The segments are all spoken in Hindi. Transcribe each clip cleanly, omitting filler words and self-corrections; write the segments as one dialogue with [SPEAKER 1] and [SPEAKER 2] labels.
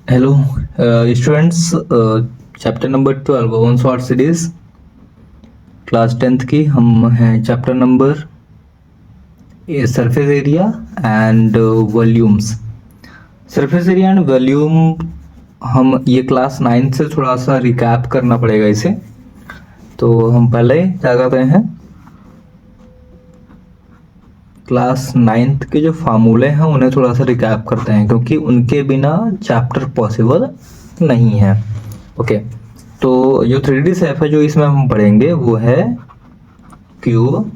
[SPEAKER 1] Hello, students. Chapter number 12 one short series class 10th की हम हैं chapter number surface area and volumes. Surface area and volume हम ये क्लास 9 से थोड़ा सा रिकैप करना पड़ेगा इसे। तो हम पहले क्या करते हैं, क्लास 9th के जो फार्मूले हैं उन्हें थोड़ा सा रिकैप करते हैं, क्योंकि उनके बिना चैप्टर पॉसिबल नहीं है। ओके, तो जो 3D शेप है जो इसमें हम पढ़ेंगे वो है cube,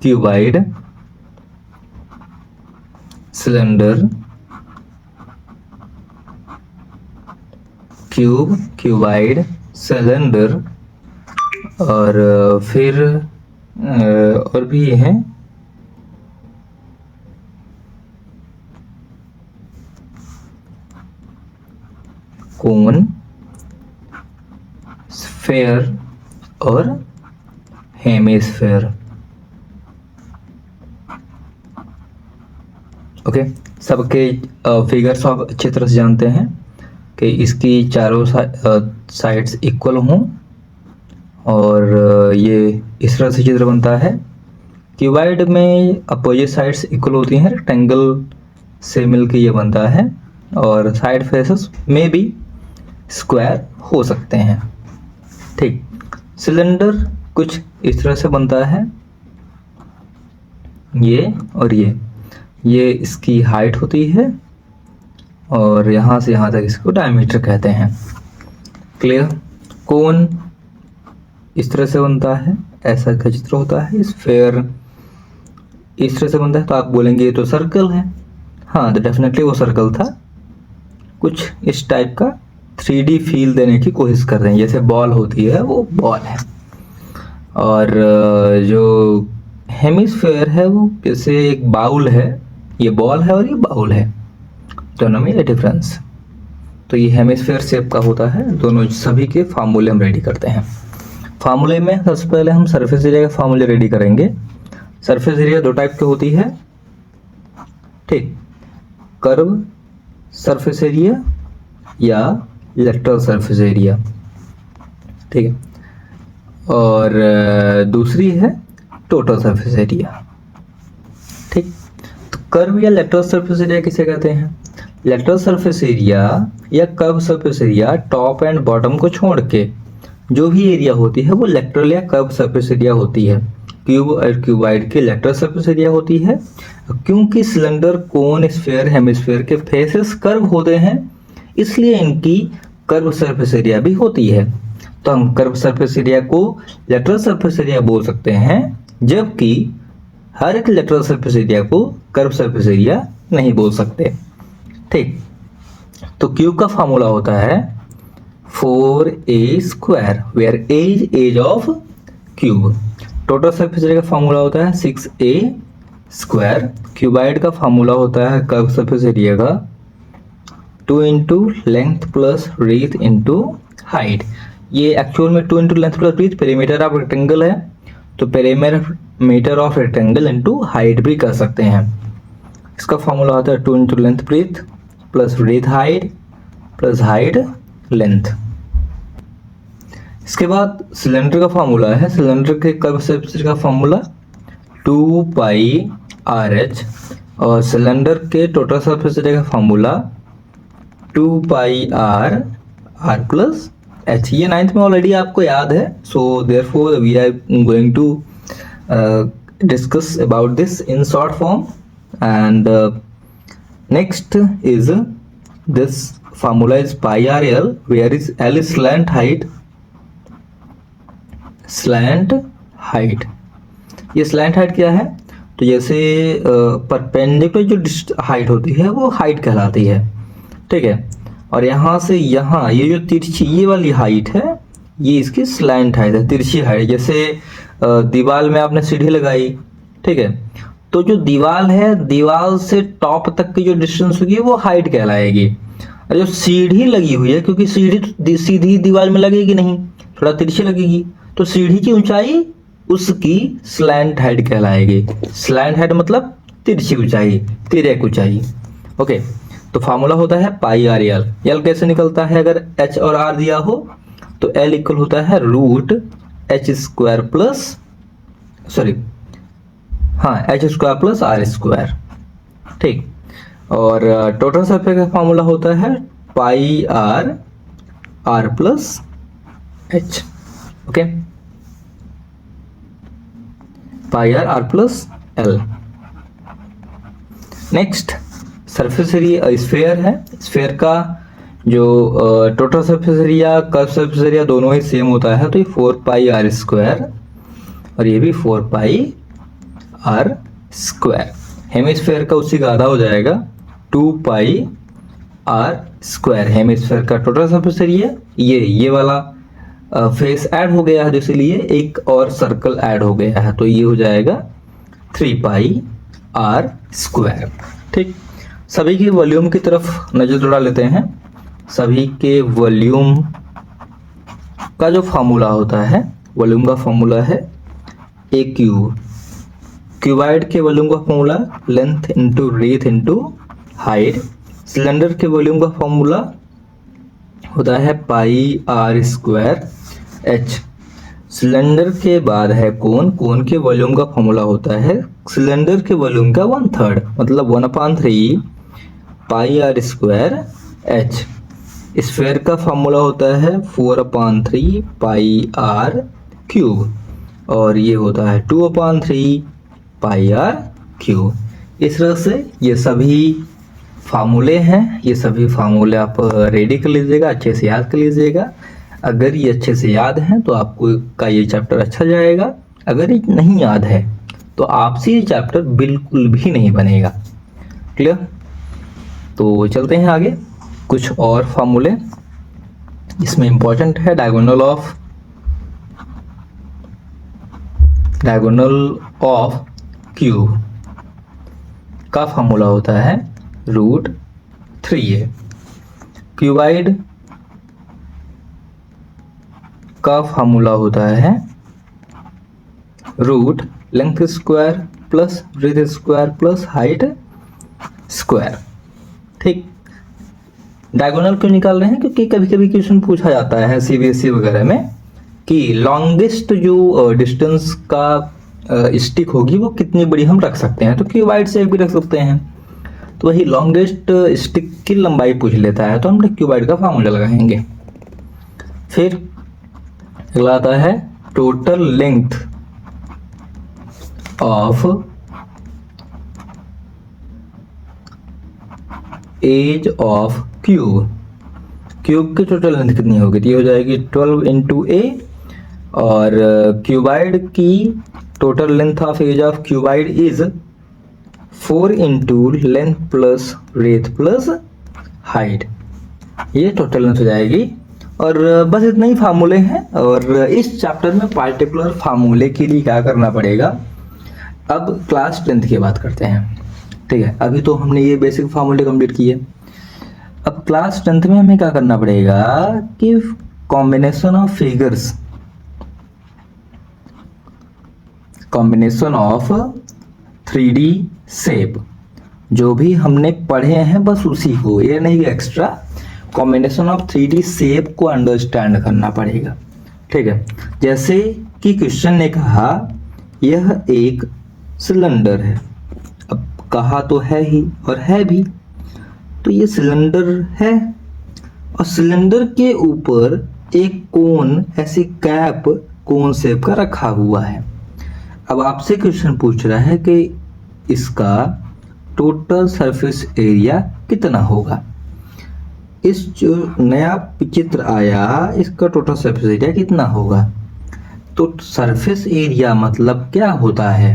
[SPEAKER 1] cuboid, cylinder, cube, cuboid, cylinder और फिर और भी ये हैं कोन, स्फेयर और हेमिस्फेयर। ओके, सबके फिगर्स आप अच्छी तरह से जानते हैं कि इसकी चारों साइड्स इक्वल हों और ये इस तरह से चित्र बनता है। क्यूबाइड में अपोजिट साइड्स इक्वल होती हैं, रेक्टेंगल से मिलकर ये बनता है और साइड फेसेस में भी स्क्वायर हो सकते हैं। ठीक, सिलेंडर कुछ इस तरह से बनता है, ये और ये इसकी हाइट होती है और यहाँ से यहाँ तक इसको डायमीटर कहते हैं। क्लियर? कोन इस तरह से बनता है, ऐसा का चित्र होता है। स्फेयर इस तरह से बनता है, तो आप बोलेंगे ये तो सर्कल है। हाँ, तो डेफिनेटली वो सर्कल था। कुछ इस टाइप का 3D फील देने की कोशिश कर रहे हैं, जैसे बॉल होती है वो बॉल है। और जो हेमिस्फेयर है वो जैसे एक बाउल है, ये बॉल है और ये बाउल है, दोनों में ये डिफरेंस। तो ये हेमिस्फेयर शेप का होता है। दोनों सभी के फार्मूले हम रेडी करते हैं। फार्मूले में सबसे पहले हम सरफेस एरिया का फार्मूले रेडी करेंगे। सरफेस एरिया दो टाइप की होती है, ठीक, कर्व सरफेस एरिया या लेटरल सरफेस एरिया, ठीक है, और दूसरी है टोटल सरफेस एरिया। ठीक, तो कर्व या लेटरल सरफेस एरिया किसे कहते हैं? लेटरल सरफेस एरिया या curve surface area top and bottom को छोड़ के जो भी एरिया होती है वो लेटरल या कर्व सरफेस एरिया होती है। क्यूब और क्यूबाइड की लेटरल सरफेस एरिया होती है, क्योंकि सिलेंडर, कोन, स्फेयर, हेमिस्फेयर के फेसेस कर्व होते हैं, इसलिए इनकी कर्व सरफेस एरिया भी होती है। तो हम कर्व सरफेस एरिया को लेटरल सरफेस एरिया बोल सकते हैं, जबकि हर एक लेटरल सरफेस एरिया को कर्व सरफेस एरिया नहीं बोल सकते। ठीक, तो क्यूब का फॉर्मूला होता है 4a², where a is edge of cube. Total surface area का फॉर्मूला होता है 6a²। क्यूबाइड का फॉर्मूला होता है कर्व सरफेस एरिया का 2 into length plus breadth into height. ये एक्चुअल में 2 into length plus breadth perimeter of rectangle है, तो perimeter of rectangle into height भी कर सकते हैं। इसका फॉर्मूला होता है 2 into length breadth plus breadth height plus height length. इसके बाद सिलेंडर का फॉर्मूला है, सिलेंडर के कर्व सरफेस का फॉर्मूला 2πRh और सिलेंडर के टोटल सरफेस एरिया का फॉर्मूला 2πr प्लस h। ये 9th में ऑलरेडी आपको याद है, so therefore we are going to discuss about this in short form. And next is this formula is πrl, where is l is slant height। Slant height, ये स्लैंट हाइट क्या है? तो जैसे परपेंडिकुलर जो हाइट होती है वो हाइट कहलाती है, ठीक है। और यहाँ से यहाँ ये जो तिरछी ये वाली हाइट है, ये इसकी स्लैंट हाइट है, तिरछी हाइट। जैसे दीवार में आपने सीढ़ी लगाई, ठीक है, तो जो दीवार है, दीवार से टॉप तक की जो डिस्टेंस होगी वो हाइट कहलाएगी। और जो सीढ़ी लगी हुई है, क्योंकि सीढ़ी सीधी दीवार में लगेगी नहीं, थोड़ा तिरछी लगेगी, तो सीढ़ी की ऊंचाई उसकी स्लैंट हाइट कहलाएगी। स्लैंट हाइट मतलब तिरछी ऊंचाई, तिर्यक ऊंचाई। ओके, तो फार्मूला होता है पाई आर एल। एल कैसे निकलता है? अगर एच और आर दिया हो तो एल इक्वल होता है root h square plus h square plus are square. ठीक, और टोटल सरफेस का फार्मूला होता है pi r r plus h. Okay, pi r plus l. Next surface area sphere है। स्फेयर का जो total surface area curve surface area दोनों ही सेम होता है, तो ये 4 पाई आर स्क्वायर और ये भी 4 पाई आर स्क्वायर। हेमिस्फेयर का उसी का आधा हो जाएगा 2 पाई आर स्क्वायर। हेमिस्फेयर का टोटल सरफेस एरिया ये वाला फेस ऐड हो गया है, इसलिए एक और सर्कल ऐड हो गया है, तो ये हो जाएगा 3 पाई आर स्क्वायर। ठीक, सभी के वॉल्यूम की तरफ नजर दौड़ा लेते हैं। सभी के वॉल्यूम का जो फॉर्मूला होता है, वॉल्यूम का फॉर्मूला है ए क्यूब। क्यूबाइड के वॉल्यूम का formula length into breadth into height. Cylinder के वॉल्यूम का फॉर्मूला होता है pi are square h. Cylinder के बाद है कोन। कोन के वॉल्यूम का फॉर्मूला होता है सिलेंडर के वॉल्यूम का 1/3, मतलब 1/3 pi are square H. Sphere का फॉर्मूला होता है 4/3 पाई आर क्यूब, और ये होता है 2/3 पाई आर क्यूब। इस तरह से ये सभी फार्मूले हैं। ये सभी फार्मूले आप रेडी कर लीजिएगा, अच्छे से याद कर लीजिएगा। अगर ये अच्छे से याद हैं तो आपको का ये चैप्टर अच्छा जाएगा। अगर ये नहीं याद है तो आपसे ये चैप्टर बिल्कुल भी नहीं बनेगा। क्लियर? तो चलते हैं आगे। कुछ और फार्मूले इसमें इंपॉर्टेंट है। डायगोनल ऑफ क्यूब का फार्मूला होता है √3a। क्यूबाइड का फार्मूला होता है root length square plus breadth square plus height square. ठीक, डायगोनल क्यों निकाल रहे हैं? क्योंकि कभी कभी क्वेश्चन पूछा जाता है सीबीएसई वगैरह में कि लॉन्गेस्ट जो डिस्टेंस का स्टिक होगी वो कितनी बड़ी हम रख सकते हैं, तो क्यूबाइड से भी रख सकते हैं। तो वही लॉन्गेस्ट स्टिक की लंबाई पूछ लेता है, तो हम क्यूबाइड का फार्मूला लगाएंगे। फिर अगला आता है total length of edge of cube. Cube की टोटल लेंथ कितनी होगी? तो ये हो जाएगी 12 इंटू ए, और क्यूबाइड की total length of edge of cuboid is 4 into length plus breadth plus height. ये टोटल लेंथ हो जाएगी। और बस इतना ही फार्मूले हैं। और इस चैप्टर में पार्टिकुलर फार्मूले के लिए क्या करना पड़ेगा, अब क्लास 10th की बात करते हैं। ठीक है, अभी तो हमने ये बेसिक फार्मूले कंप्लीट किए। अब क्लास 10th में हमें क्या करना पड़ेगा कि combination of figures, combination of 3D shape, जो भी हमने पढ़े हैं बस उसी को, ये नहीं extra, combination of 3D shape को अंडरस्टैंड करना पड़ेगा। ठीक है, जैसे कि क्वेश्चन ने कहा यह एक सिलेंडर है। अब कहा तो है ही और है भी, तो ये सिलेंडर है और सिलेंडर के ऊपर एक कोन, ऐसी कैप कोन शेप का रखा हुआ है। अब आपसे क्वेश्चन पूछ रहा है कि इसका टोटल सरफेस एरिया कितना होगा। इस जो नया चित्र आया इसका टोटल सरफेस एरिया कितना होगा। तो सरफेस एरिया मतलब क्या होता है,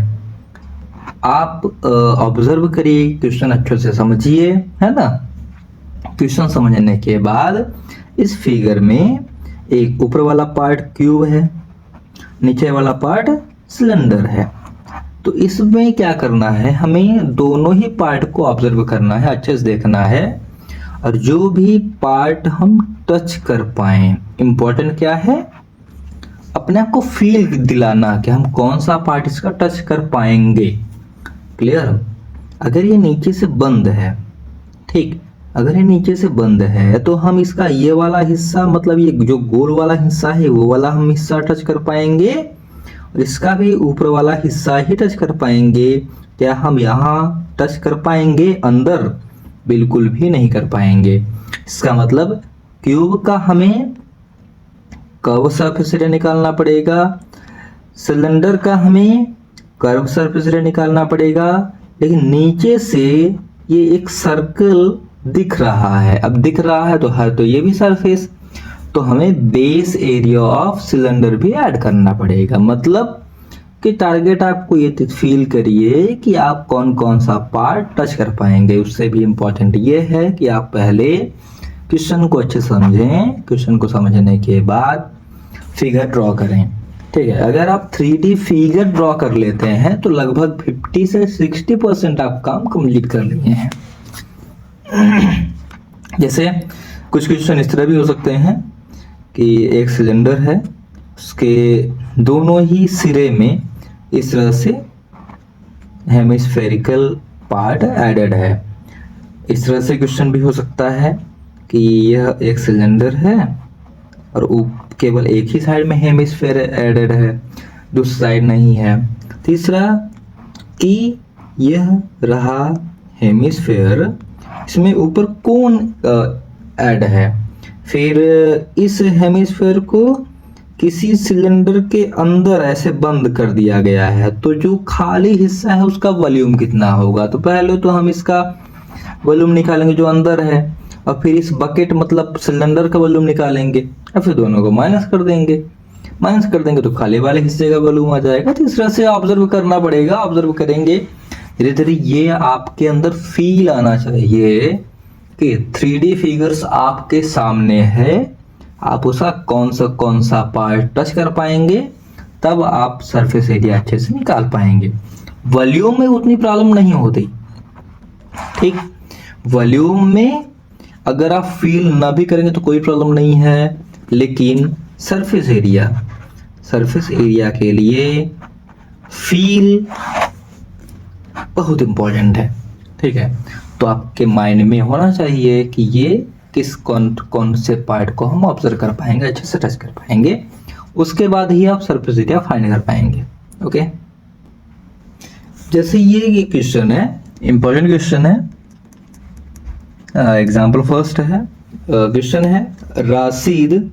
[SPEAKER 1] आप ऑब्जर्व करिए, क्वेश्चन अच्छे से समझिए, है ना। क्वेश्चन समझने के बाद इस फिगर में एक ऊपर वाला पार्ट क्यूब है, नीचे वाला पार्ट सिलेंडर है। तो इसमें क्या करना है, हमें दोनों ही पार्ट को ऑब्जर्व करना है, अच्छे से देखना है, और जो भी पार्ट हम टच कर पाए, इंपॉर्टेंट क्या है, अपने आप को फील दिलाना कि हम कौन सा पार्ट इसका टच कर पाएंगे। क्लियर? अगर ये नीचे से बंद है, ठीक, अगर ये नीचे से बंद है तो हम इसका ये वाला हिस्सा, मतलब ये जो गोल वाला हिस्सा है वो वाला हम हिस्सा टच कर पाएंगे, और इसका भी ऊपर वाला हिस्सा ही टच कर पाएंगे। क्या हम यहाँ टच कर पाएंगे अंदर? बिल्कुल भी नहीं कर पाएंगे। इसका मतलब क्यूब का हमें कर्व सरफेस एरिया निकालना पड़ेगा, सिलेंडर का हमें कर्व सरफेस एरिया निकालना पड़ेगा, लेकिन नीचे से ये एक सर्कल दिख रहा है। अब दिख रहा है तो है तो ये भी सरफेस, तो हमें बेस एरिया ऑफ सिलेंडर भी ऐड करना पड़ेगा। मतलब कि टारगेट आपको ये फील करिए कि आप कौन कौन सा पार्ट टच कर पाएंगे। उससे भी इम्पोर्टेंट ये है कि आप पहले क्वेश्चन को अच्छे समझें, क्वेश्चन को समझने के बाद फिगर ड्रॉ करें। ठीक है, अगर आप 3D फिगर ड्रॉ कर लेते हैं तो लगभग 50 से 60% आप काम कंप्लीट कर लिए हैं। जैसे कुछ क्वेश्चन इस तरह भी हो सकते हैं कि एक सिलेंडर है, उसके दोनों ही सिरे में इस तरह से हेमिस्फेरिकल पार्ट एडेड है। इस तरह से क्वेश्चन भी हो सकता है कि यह एक सिलेंडर है और केवल एक ही साइड में हेमिस्फेयर एडेड है, दूसरी साइड नहीं है। तीसरा कि यह रहा हेमिस्फेयर, इसमें ऊपर कोन ऐड है। फिर इस हेमिस्फेयर को किसी सिलेंडर के अंदर ऐसे बंद कर दिया गया है, तो जो खाली हिस्सा है उसका वॉल्यूम कितना होगा? तो पहले तो हम इसका वॉल्यूम निकालेंगे जो अंदर है, और फिर इस बकेट मतलब सिलेंडर का वॉल्यूम निकालेंगे, और फिर दोनों को माइनस कर देंगे। माइनस कर देंगे तो खाली वाले हिस्से का वॉल्यूम आ जाएगा। तो इस तरह से ऑब्जर्व करना पड़ेगा, ऑब्जर्व करेंगे धीरे धीरे। ये आपके अंदर फील आना चाहिए कि 3D फिगर्स आपके सामने है, आप उसका कौन सा पार्ट टच कर पाएंगे, तब आप सरफेस एरिया अच्छे से निकाल पाएंगे। वॉल्यूम में उतनी प्रॉब्लम नहीं होती। ठीक, वॉल्यूम में अगर आप फील ना भी करेंगे तो कोई प्रॉब्लम नहीं है, लेकिन सरफेस एरिया के लिए फील बहुत इंपॉर्टेंट है। ठीक है, तो आपके माइंड में होना चाहिए कि ये किस कौन से पार्ट को हम ऑब्जर्व कर पाएंगे, अच्छे से टच कर पाएंगे, उसके बाद ही आप सरफेस एरिया फाइंड कर पाएंगे। ओके, जैसे ये क्वेश्चन है, इंपॉर्टेंट क्वेश्चन है। एग्जाम्पल फर्स्ट है, क्वेश्चन है Rashid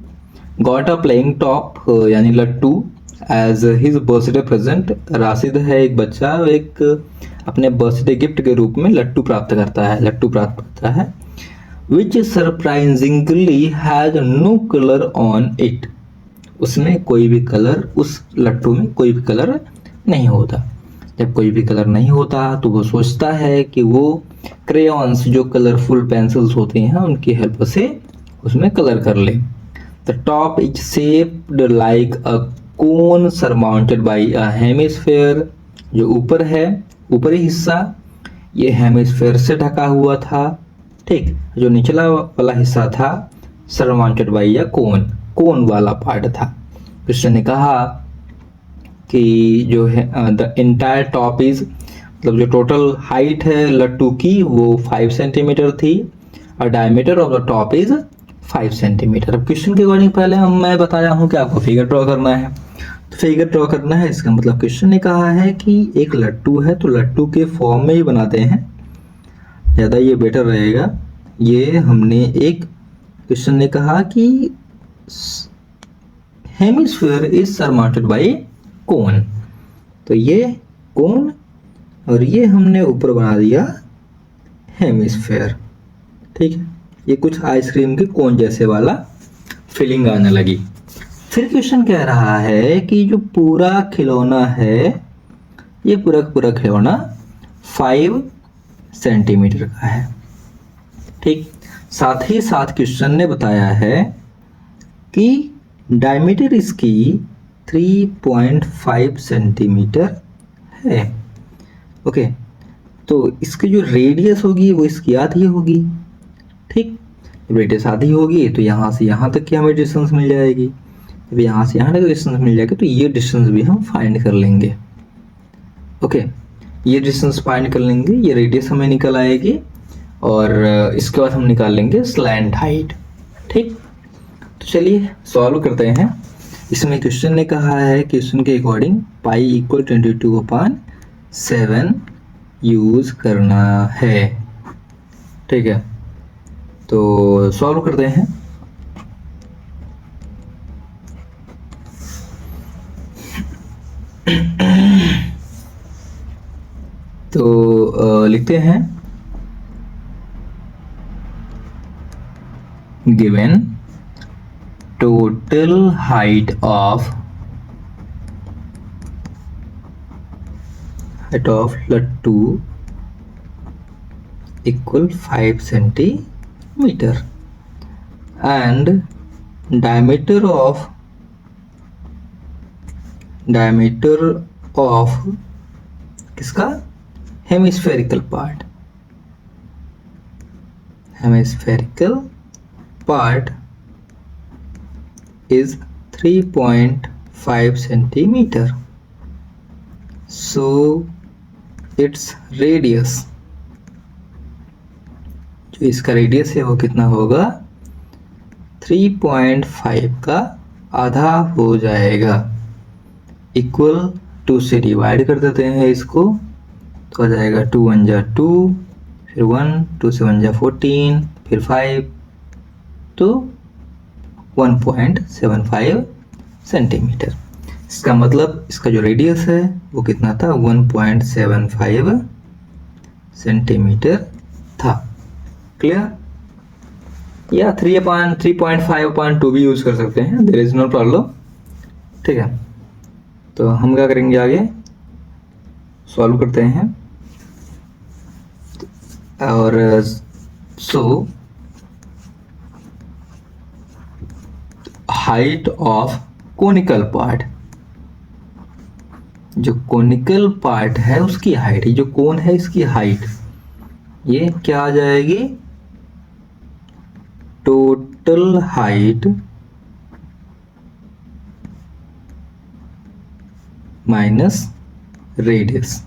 [SPEAKER 1] got a playing top यानी लट्टू as his birthday present. Rashid है एक बच्चा, एक अपने बर्थडे गिफ्ट के रूप में लट्टू प्राप्त करता है which surprisingly has no colour on it. उसमें कोई भी कलर, उस लट्टू में कोई भी कलर नहीं होता। जब कोई भी कलर नहीं होता तो वो सोचता है कि वो क्रेयॉन्स, जो कलरफुल पेंसिल्स होते हैं, उनकी हेल्प से उसमें कलर कर ले। The top is shaped like a cone surmounted by a hemisphere. जो ऊपर है, ऊपरी हिस्सा ये हेमिस्फेयर से ढका हुआ था। ठीक, जो निचला वाला हिस्सा था सरमाउंटेड बाई या कोन वाला पार्ट था। क्वेश्चन ने कहा कि जो है द एंटायर टॉप इज, मतलब जो टोटल हाइट है लट्टू की वो 5 सेंटीमीटर थी, और diameter of the top is 5 centimetre. अब क्वेश्चन के अकॉर्डिंग पहले मैं बताया हूँ कि आपको फिगर ड्रॉ करना है। तो फिगर ड्रॉ करना है, इसका मतलब क्वेश्चन ने कहा है कि एक लट्टू है तो लट्टू के फॉर्म में ही बनाते हैं, ज़्यादा ये बेटर रहेगा। ये हमने एक क्वेश्चन ने कहा कि हेमिस्फीयर इज सरमाउंटेड बाय कोन, तो ये कोन और ये हमने ऊपर बना दिया हेमिस्फीयर। ठीक है, ये कुछ आइसक्रीम के कोन जैसे वाला फीलिंग आने लगी। फिर क्वेश्चन कह रहा है कि जो पूरा खिलौना है, ये पूरा खिलौना 5 सेंटीमीटर का है। ठीक, साथ ही साथ क्वेश्चन ने बताया है कि डायमीटर इसकी 3.5 सेंटीमीटर है। ओके, तो इसकी जो रेडियस होगी वो इसकी आधी होगी। ठीक, रेडियस आधी होगी तो यहाँ से यहाँ तक की हमें डिस्टेंस मिल जाएगी। जब यहाँ से यहाँ तक डिस्टेंस मिल जाएगी तो ये डिस्टेंस भी हम फाइंड कर लेंगे। ओके, ये डिस्टेंस फाइंड कर लेंगे, ये रेडियस हमें निकल आएगी और इसके बाद हम निकाल लेंगे स्लैंट हाइट। ठीक, तो चलिए सॉल्व करते हैं। इसमें क्वेश्चन ने कहा है, क्वेश्चन के अकॉर्डिंग पाई इक्वल 22/7 यूज करना है। ठीक है, तो सॉल्व करते हैं। तो लिखते हैं given total height of lattu equal 5 centimeter and diameter of किसका, hemispherical part is 3.5 centimeter. So its radius, जो इसका रेडियस है वो कितना होगा, 3.5 का आधा हो जाएगा। इक्वल 2 से डिवाइड कर देते हैं इसको, तो आ जाएगा 2 1 जा 2, फिर 1, 2 से 1 जा 14, फिर 5, तो 1.75 सेंटीमीटर। इसका मतलब इसका जो रेडियस है वो कितना था, 1.75 सेंटीमीटर था। क्लियर, या 3.5/2 भी यूज कर सकते हैं, देयर इज नो प्रॉब्लम। ठीक है, तो हम क्या करेंगे, आगे सॉल्व करते हैं। और so height of conical part, जो कोनिकल पार्ट है उसकी हाइट, जो कोन है इसकी हाइट, ये क्या आ जाएगी, total height minus radius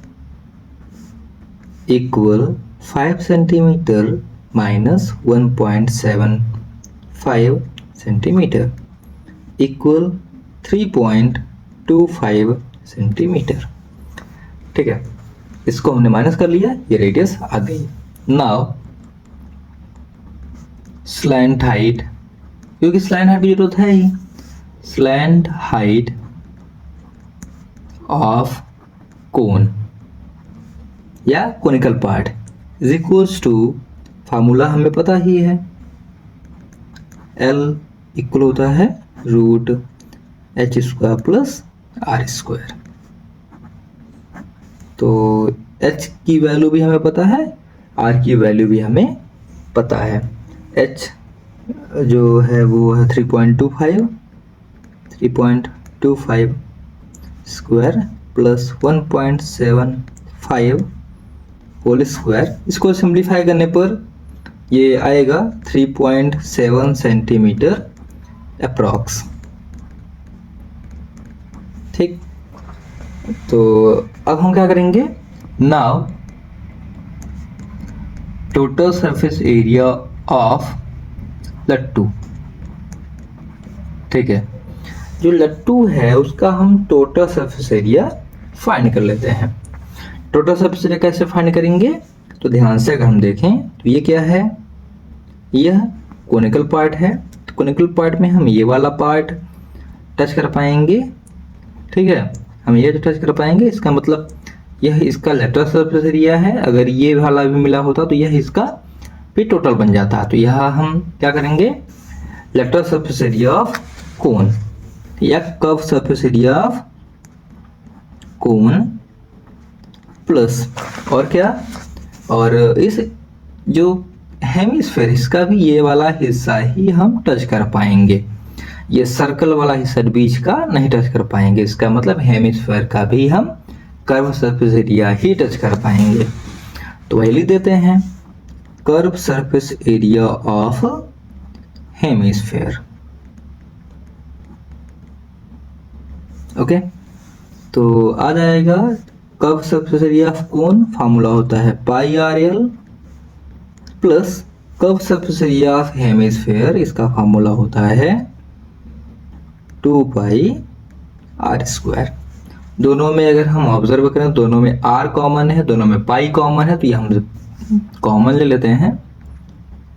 [SPEAKER 1] equal 5 centimetre minus 1.75 centimetre equal 3.25 centimetre. ठीक है, इसको हमने माइनस कर लिया, ये रेडियस आ गई। नाउ स्लैंट हाइट, क्योंकि स्लैंट हाइट की जरूरत है ही, स्लैंट हाइट ऑफ कोन या conical part is equals to, formula हमें पता ही है, L इक्वल होता है √h² प्लस r²। तो h की वैल्यू भी हमें पता है, r की वैल्यू भी हमें पता है। h जो है वो है 3.25 स्क्वायर प्लस 1.75 होल स्क्वायर। इसको सिंप्लीफाई करने पर ये आएगा 3.7 सेंटीमीटर अप्रॉक्स। ठीक, तो अब हम क्या करेंगे, now total surface area of लट्टू। ठीक है, जो लट्टू है उसका हम टोटल सरफेस एरिया फाइंड कर लेते हैं। टोटल सरफेस एरिया कैसे फाइंड करेंगे, तो ध्यान से अगर हम देखें तो ये क्या है, यह कोनिकल पार्ट है। तो कोनिकल पार्ट में हम ये वाला पार्ट टच कर पाएंगे। ठीक है, हम ये टच कर पाएंगे, इसका मतलब यह इसका लेटरल सरफेस एरिया है। अगर ये वाला भी मिला होता तो यह इसका भी टोटल बन जाता। तो यह हम क्या करेंगे, lateral surface area of cone या curve surface area of cone plus, और क्या, और इस जो हेमिस्फेयर इसका भी ये वाला हिस्सा ही हम टच कर पाएंगे, ये सर्कल वाला हिस्सा बीच का नहीं टच कर पाएंगे। इसका मतलब हेमिस्फेयर का भी हम कर्व सरफेस एरिया ही टच कर पाएंगे। तो वही लिख देते हैं, curve surface area of hemisphere. Okay, तो आ जाएगा curve surface area of cone, formula होता है पाई RL plus curve surface area of hemisphere, इसका फॉर्मूला होता है 2 पाई आर स्क्वायर। दोनों में अगर हम ऑब्जर्व करें दोनों में r कॉमन है, दोनों में पाई कॉमन है, तो ये हम कॉमन ले लेते हैं।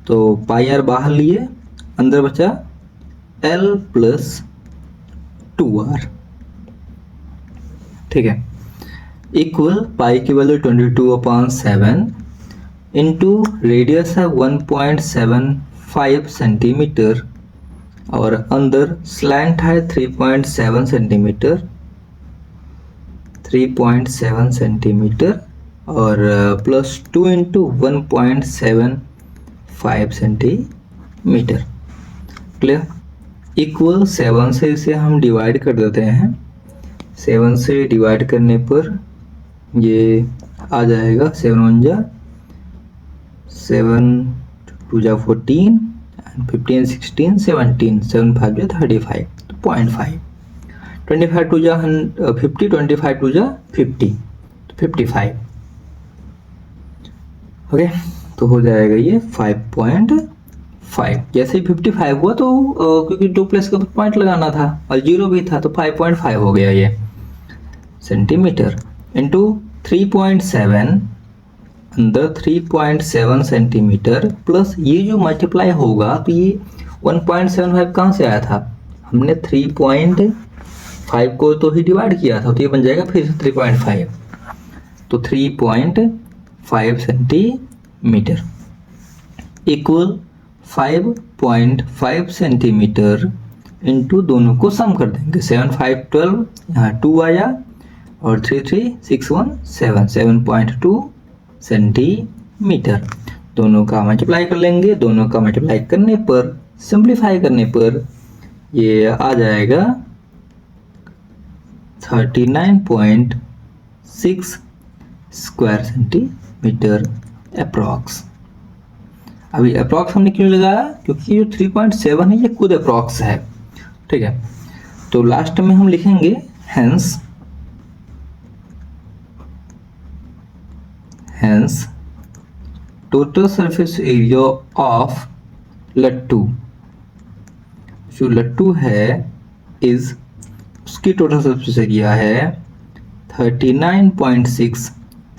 [SPEAKER 1] तो पाई आर बाहर लिए, अंदर बचा l प्लस 2r, ठीक है, इक्वल पाई की वैल्यू 22/7 इंटू रेडियस है 1.75 सेंटीमीटर और अंदर स्लैंट है 3.7 सेंटीमीटर, 3.7 सेंटीमीटर और plus 2 into 1.75 centimetre, clear. Equal 7 से इसे हम डिवाइड कर देते हैं। 7 से डिवाइड करने पर ये आ जाएगा 7 2 जा 14 and 15 16 17 7 5 जा 35, तो 0.5, 25 2 जा 50, 25 2 जा 50, तो 55, ओके। तो हो जाएगा ये 5.5। जैसे ही 55 हुआ तो क्योंकि 2 प्लस का पॉइंट लगाना था और 0 भी था तो 5.5 हो गया ये सेंटीमीटर इंटू 3.7 अंदर 3.7 सेंटीमीटर प्लस ये जो मल्टीप्लाई होगा तो ये 1.75 कहाँ से आया था, हमने 3.5 को तो ही डिवाइड किया था, तो ये बन जाएगा फिर से 3.5, तो 3.5 सेंटीमीटर इक्वल 5.5 सेंटीमीटर इंटू दोनों को सम कर देंगे। 7 5 12, यहाँ 2 आया और 3 3 6 1 7, 7.2 सेंटीमीटर। दोनों का मल्टीप्लाई कर लेंगे, दोनों का मल्टीप्लाई करने पर सिंप्लीफाई करने पर ये आ जाएगा 39.6 स्क्वायर सेंटीमीटर अप्रॉक्स। अभी अप्रॉक्स हमने क्यों लगाया, क्योंकि जो 3.7 है ये खुद अप्रॉक्स है, ठीक है। तो लास्ट में हम लिखेंगे hence total surface area of लट्टू, जो लट्टू है इज, उसकी टोटल सरफेस एरिया है 39.6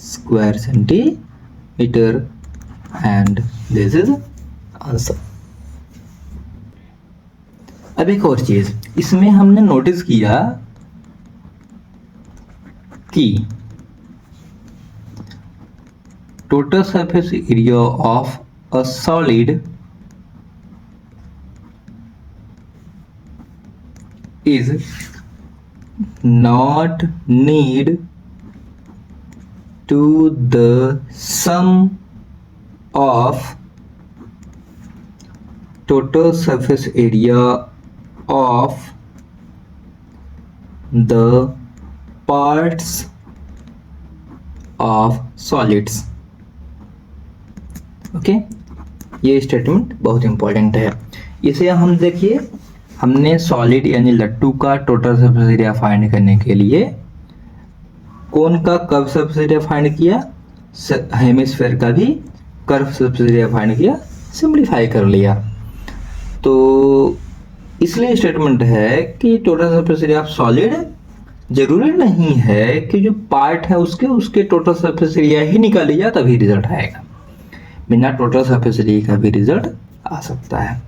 [SPEAKER 1] square centimetre and this is answer. अब एक और चीज इसमें हमने नोटिस किया कि total surface area of a solid is not need to the sum of total surface area of the parts of solids, okay. ये स्टेटमेंट बहुत इंपॉर्टेंट है। इसे हम देखिए, हमने सॉलिड यानी लट्टू का टोटल सरफेस एरिया फाइंड करने के लिए कौन का कर्व सरफेस एरिया फाइंड किया, हेमिस्फेयर का भी कर्व सरफेस एरिया फाइंड किया, सिंप्लीफाई कर लिया। तो इसलिए स्टेटमेंट है कि total surface area of solid जरूरी नहीं है कि जो पार्ट है उसके टोटल सरफेस एरिया ही निकाल लिया तभी रिजल्ट आएगा, बिना टोटल सरफेस एरिया का भी रिजल्ट आ सकता है।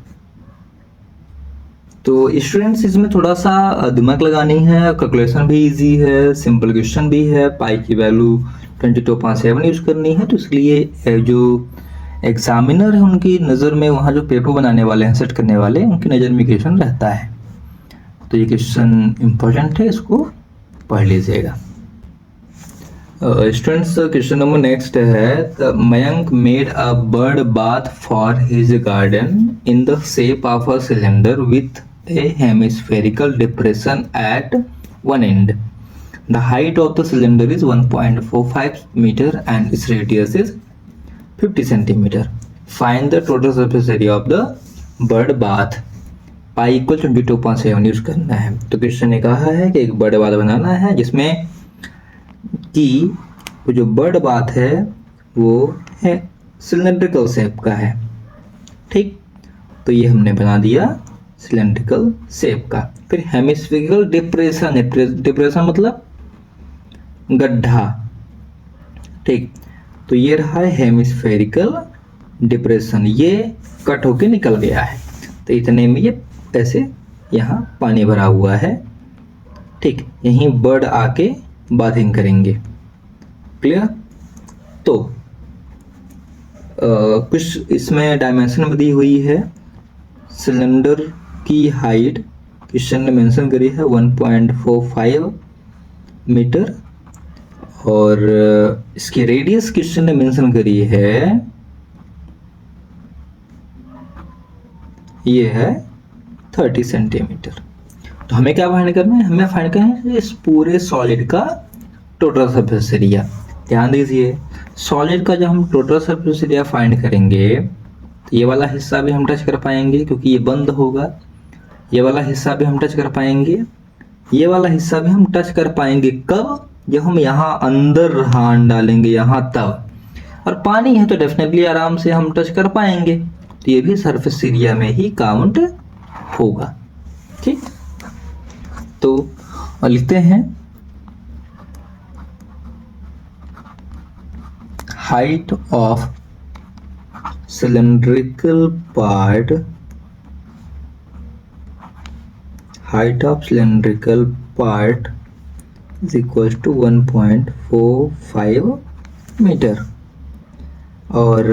[SPEAKER 1] तो स्टूडेंट्स इसमें थोड़ा सा दिमाग लगानी है, कैलकुलेशन भी इजी है, सिंपल क्वेश्चन भी है, पाई की वैल्यू 22.7 यूज करनी है, तो इसलिए जो एग्जामिनर है उनकी नज़र में, वहाँ जो पेपर बनाने वाले हैं, सेट करने वाले, उनकी नज़र में क्वेश्चन रहता है। तो ये क्वेश्चन इम्पोर्टेंट है, इसको पढ़ लीजिएगा। स्टूडेंट्स क्वेश्चन नंबर नेक्स्ट है, Mayank made a bird bath for his garden in the shape of a cylinder with a hemispherical depression at one end. The height of the cylinder is 1.45 metre and its radius is 50 centimetre. Find the total surface area of the bird bath. Pi equal 22.7 use करना है। तो क्वेश्चन ने कहा है कि एक बर्ड बाथ बनाना है जिसमें कि वो जो बर्ड बाथ है वो है सिलेंड्रिकल शेप का है। ठीक, तो ये हमने बना दिया सिलेंड्रिकल शेप का। फिर हेमिस्फेरिकल डिप्रेशन, डिप्रेशन मतलब गड्ढा। ठीक, तो ये रहा है हेमिस्फेरिकल डिप्रेशन, ये कट होके निकल गया है। तो इतने में ये ऐसे यहाँ पानी भरा हुआ है। ठीक, यहीं बर्ड आके बाथिंग करेंगे। क्लियर? तो कुछ इसमें डायमेंशन भी दी हुई है। सिलेंडर की हाइट क्वेश्चन ने मेंशन करी है 1.45 मीटर, और इसकी रेडियस क्वेश्चन ने मेंशन करी है, ये है 30 सेंटीमीटर। तो हमें क्या फाइंड करना है? हमें फाइंड करना है इस पूरे सॉलिड का टोटल सरफेस एरिया। ध्यान दीजिए, सॉलिड का जब हम टोटल सरफेस एरिया फाइंड करेंगे तो ये वाला हिस्सा भी हम टच कर पाएंगे क्योंकि ये बंद होगा, ये वाला हिस्सा भी हम टच कर पाएंगे, ये वाला हिस्सा भी हम टच कर पाएंगे। कब? जब हम यहाँ अंदर हाथ डालेंगे यहाँ तब। और पानी है तो डेफिनेटली आराम से हम टच कर पाएंगे, तो ये भी सरफेस एरिया में ही काउंट होगा। ठीक, तो लिखते हैं height of cylindrical part, height of cylindrical part is equals to 1.45 metre, और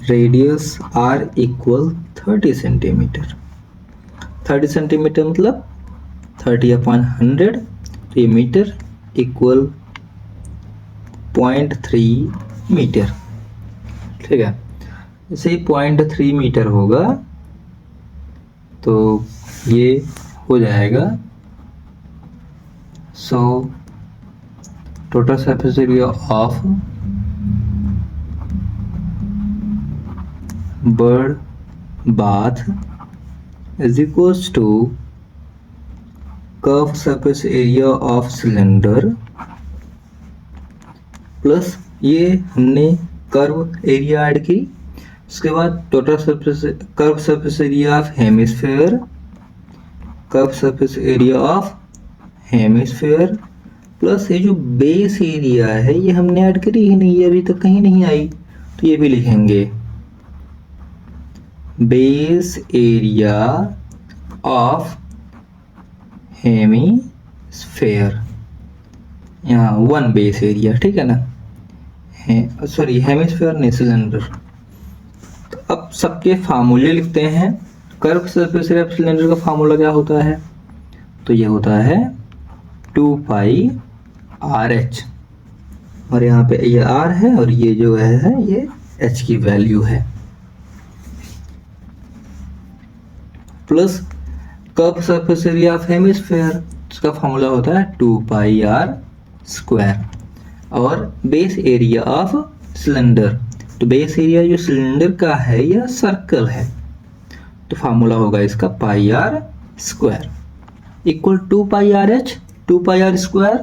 [SPEAKER 1] radius r equal 30 centimetre. 30 centimetre मतलब 30/100, तो ये मीटर इक्वल 0.3 मीटर। ठीक है, जैसे ही 0.3 मीटर होगा तो ये हो जाएगा। So total surface area of bird bath is equals to curve surface area of cylinder plus ये हमने कर्व एरिया ऐड की, उसके बाद total surface curve surface area of hemisphere, curve surface area of hemisphere plus ये जो बेस एरिया है ये हमने ऐड करी ही नहीं, ये अभी तक कहीं नहीं आई, तो ये भी लिखेंगे बेस एरिया ऑफ हेमिस्फेयर, यहाँ 1 बेस एरिया। ठीक है ना, सॉरी हेमिस्फेयर नहीं, सिलेंडर। तो अब सबके फार्मूले लिखते हैं। Curve surface area of cylinder का फार्मूला क्या होता है? तो ये होता है 2πRh, और यहाँ पे ये r है और ये जो है ये h की वैल्यू है, plus curve surface area of hemisphere, इसका फार्मूला होता है 2πr², और बेस एरिया ऑफ सिलेंडर, तो बेस एरिया जो सिलेंडर का है यह सर्कल है, तो फार्मूला होगा इसका πr² इक्वल 2πRh, 2πr²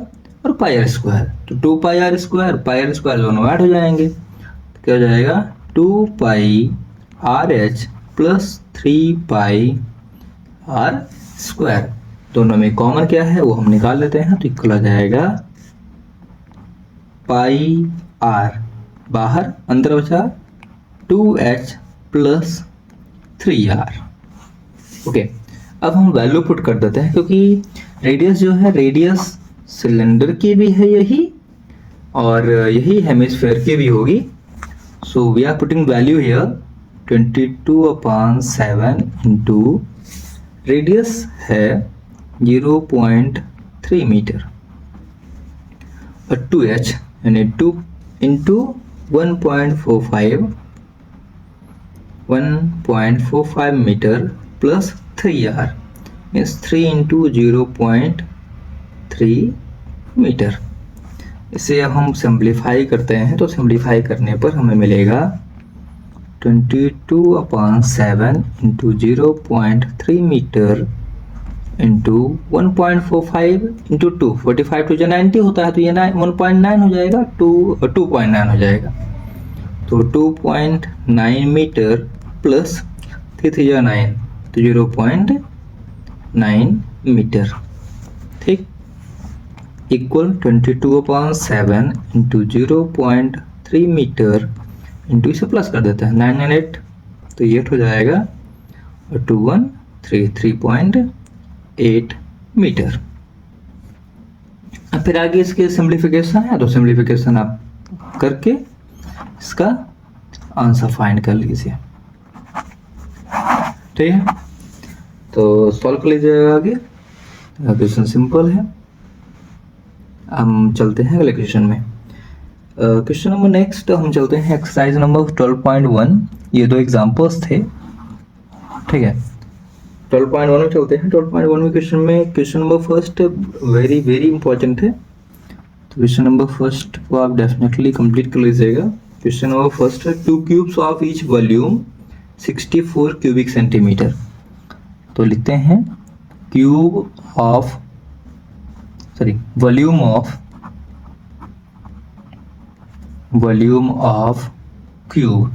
[SPEAKER 1] और πr², तो 2πr² πr² दोनों ऐड हो जाएंगे, तो क्या हो जाएगा 2πRh प्लस 3πr², दोनों में कॉमन क्या है वो हम निकाल लेते हैं, तो इक्वल आ जाएगा πr, बाहर अंदर बचा 2h प्लस 3r। ओके, अब हम वैल्यू पुट कर देते हैं क्योंकि रेडियस जो है, रेडियस सिलेंडर की भी है यही और यही हेमिस्फेयर की भी होगी। So we are putting value here 22/7 into radius है 0.3 मीटर और 2h यानी 2 into 1.45 metre plus 3r means 3 into 0.3 metre. इसे अब हम सिंप्लीफाई करते हैं, तो सिंप्लीफाई करने पर हमें मिलेगा 22/7 into 0.3 metre into 1.45 into 2, 45 two जो 90 होता है, तो ये 1.9 हो जाएगा, 2.9 हो जाएगा। तो 2.9 मीटर प्लस 3 जो 9, तो 0.9 मीटर, ठीक, इक्वल 22/7 इंटू 0.3 मीटर इंटू इसे प्लस कर देते हैं 9 9 8, तो ये हो जाएगा 3.8 मीटर। अब फिर आगे इसके सिंप्लीफिकेशन है, तो सिंप्लीफिकेशन आप करके इसका आंसर फाइंड कर लीजिए, ठीक है। तो सॉल्व कर लीजिएगा आगे, क्वेश्चन सिंपल है। हम चलते हैं अगले क्वेश्चन में। क्वेश्चन नंबर नेक्स्ट हम चलते हैं एक्सरसाइज नंबर 12.1। ये दो एग्जांपल्स थे, ठीक है। 12.1 में चलते हैं। 12.1 में question number first very very important है, तो क्वेश्चन नंबर फर्स्ट को आप डेफिनेटली कंप्लीट कर लीजिएगा। क्वेश्चन नंबर फर्स्ट है 2 cubes of each volume 64 cubic centimetre. तो लिखते हैं volume of cube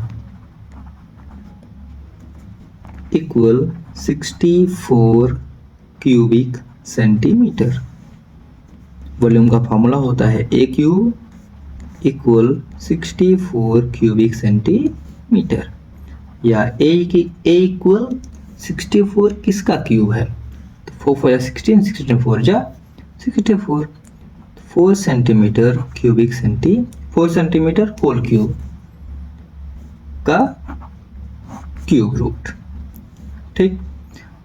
[SPEAKER 1] equal 64 cubic centimetre. Volume का फॉर्मूला होता है a cube equal 64 cubic centimetre, या ए इक्वल 64 किसका क्यूब है, तो 4 4 16, 64 जा 64, 4 centimetre cubic 4 centimetre whole cube का क्यूब रूट, ठीक।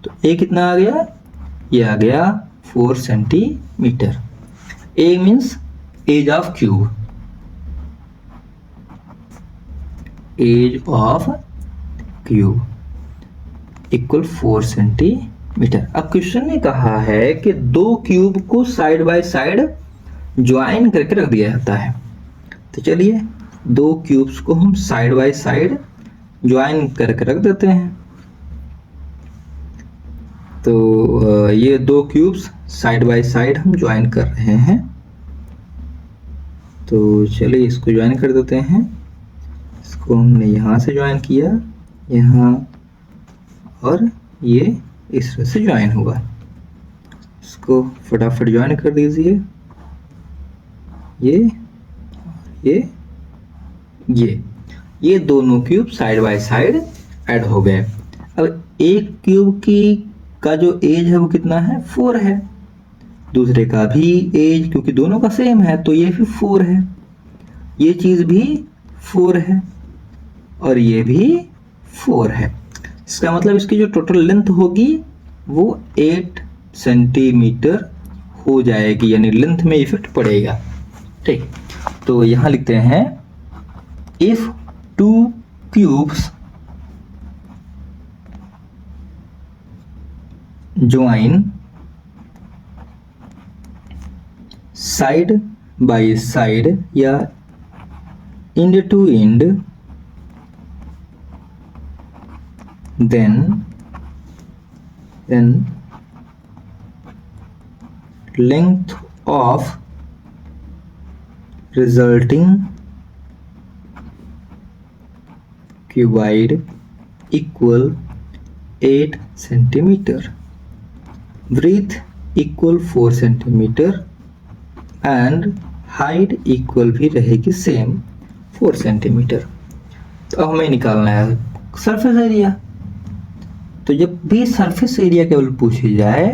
[SPEAKER 1] तो ए कितना आ गया, ये आ गया 4 centimetre. A means edge of cube, edge of cube equal 4 centimetre. अब क्वेश्चन ने कहा है कि दो क्यूब को साइड बाय साइड ज्वाइन करके रख दिया जाता है। तो चलिए दो क्यूब्स को हम साइड बाय साइड ज्वाइन करके रख देते हैं। तो ये दो क्यूब्स साइड बाय साइड हम ज्वाइन कर रहे हैं, तो चलिए इसको ज्वाइन कर देते हैं। इसको हमने यहाँ से ज्वाइन किया, यहाँ, और ये इस तरह से ज्वाइन हुआ। इसको फटाफट ज्वाइन कर दीजिए, ये दोनों cube side by side add हो गए। अब एक क्यूब का जो एज है वो कितना है, 4 है, दूसरे का भी एज क्योंकि दोनों का सेम है तो ये भी 4 है, ये चीज भी 4 है और ये भी 4 है। इसका मतलब इसकी जो टोटल लेंथ होगी वो 8 सेंटीमीटर हो जाएगी, यानी लेंथ में इफेक्ट पड़ेगा, ठीक। तो यहां लिखते हैं if 2 cubes join side by side या end to end, then length of resulting cuboid equal 8 centimeter, width equal 4 centimeter and height equal भी रहेगी सेम 4 सेंटीमीटर। तो अब हमें निकालना है सरफेस एरिया। तो जब भी सरफेस एरिया केवल पूछी जाए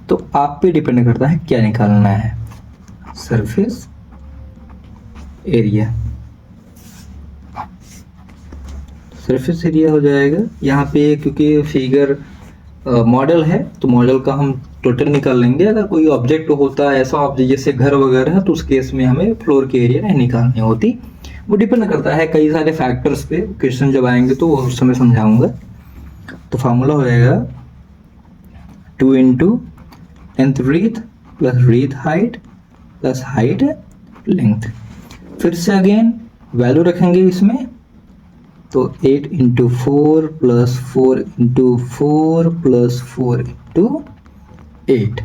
[SPEAKER 1] तो आप पे डिपेंड करता है क्या निकालना है, सरफेस एरिया। सरफेस एरिया हो जाएगा यहाँ पे, क्योंकि फिगर मॉडल है तो मॉडल का हम टोटल निकाल लेंगे। अगर कोई ऑब्जेक्ट होता है ऐसा ऑब्जेक्ट जैसे घर वगैरह है तो उस केस में हमें फ्लोर की एरिया नहीं निकालनी होती, वो डिपेंड करता है कई सारे फैक्टर्स पे। क्वेश्चन जब आएंगे तो उस समय समझाऊंगा। तो फार्मूला हो जाएगा 2 into length breadth plus breadth height plus height length. फिर से अगेन वैल्यू रखेंगे इसमें, तो 8 into 4 plus 4 into 4 plus 4 into 8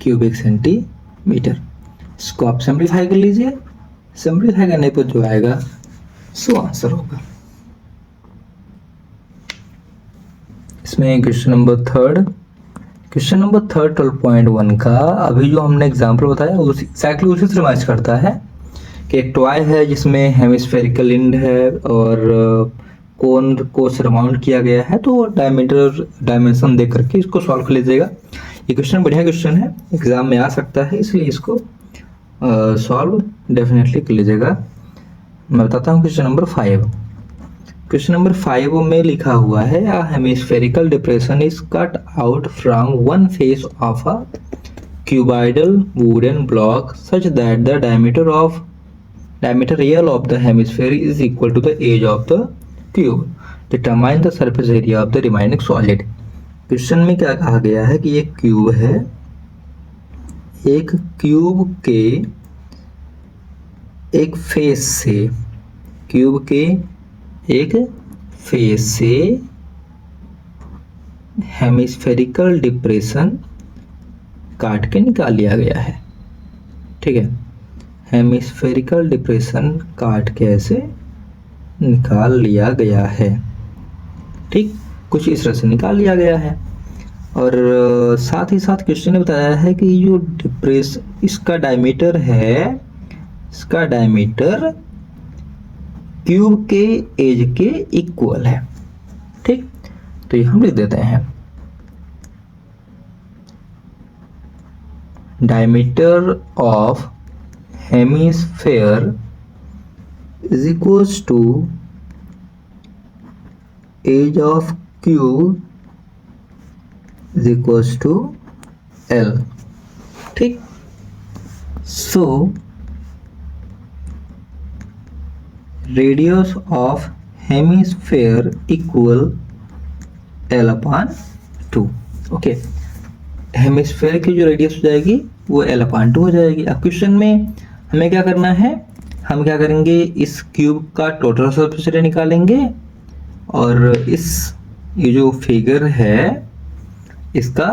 [SPEAKER 1] cubic centimetre. इसको आप सिंप्लीफाई कर लीजिए, सिंप्लीफाई करने पर जो आएगा सो आंसर होगा। इसमें क्वेश्चन नंबर थर्ड 12.1 का अभी जो हमने एग्जाम्पल बताया उसी एक्जैक्टली उसी से मैच करता है कि एक टॉय है जिसमें हेमिस्फेरिकल एंड है और कोन को सराउंड किया गया है, तो डायमेंशन देख करके इसको सॉल्व कर लीजिएगा। ये क्वेश्चन बढ़िया क्वेश्चन है, एग्जाम में आ सकता है, इसलिए इसको सॉल्व डेफिनेटली कर लीजिएगा। मैं बताता हूँ क्वेश्चन नंबर 5। क्वेश्चन नंबर 5 में लिखा हुआ है a hemispherical depression is cut out from one face of a cuboidal wooden block such that the diameter real of the hemisphere is equal to the age of the cube. Determine the surface area of the remaining solid. Question में क्या कहा गया है कि एक क्यूब है, एक क्यूब के एक फेस से, क्यूब के एक फेस से हेमिस्फेरिकल डिप्रेशन काट के निकाल लिया गया है। ठीक है, हेमिस्फेरिकल डिप्रेशन काट के ऐसे निकाल लिया गया है। ठीक, कुछ इस तरह से निकाल लिया गया है। और साथ ही साथ क्वेश्चन ने बताया है कि जो इसका डायमीटर है, इसका डायमीटर क्यूब के एज के इक्वल है। ठीक, तो ये हम लिख देते हैं diameter of hemisphere is equals to edge of cube is equals to l. ठीक, so radius of hemisphere equal l upon 2। Okay, hemisphere की जो रेडियस हो जाएगी वो एल अपान 2 हो जाएगी। अब क्वेश्चन में हमें क्या करना है, हम क्या करेंगे, इस क्यूब का टोटल सरफेस एरिया निकालेंगे और इस ये जो फिगर है इसका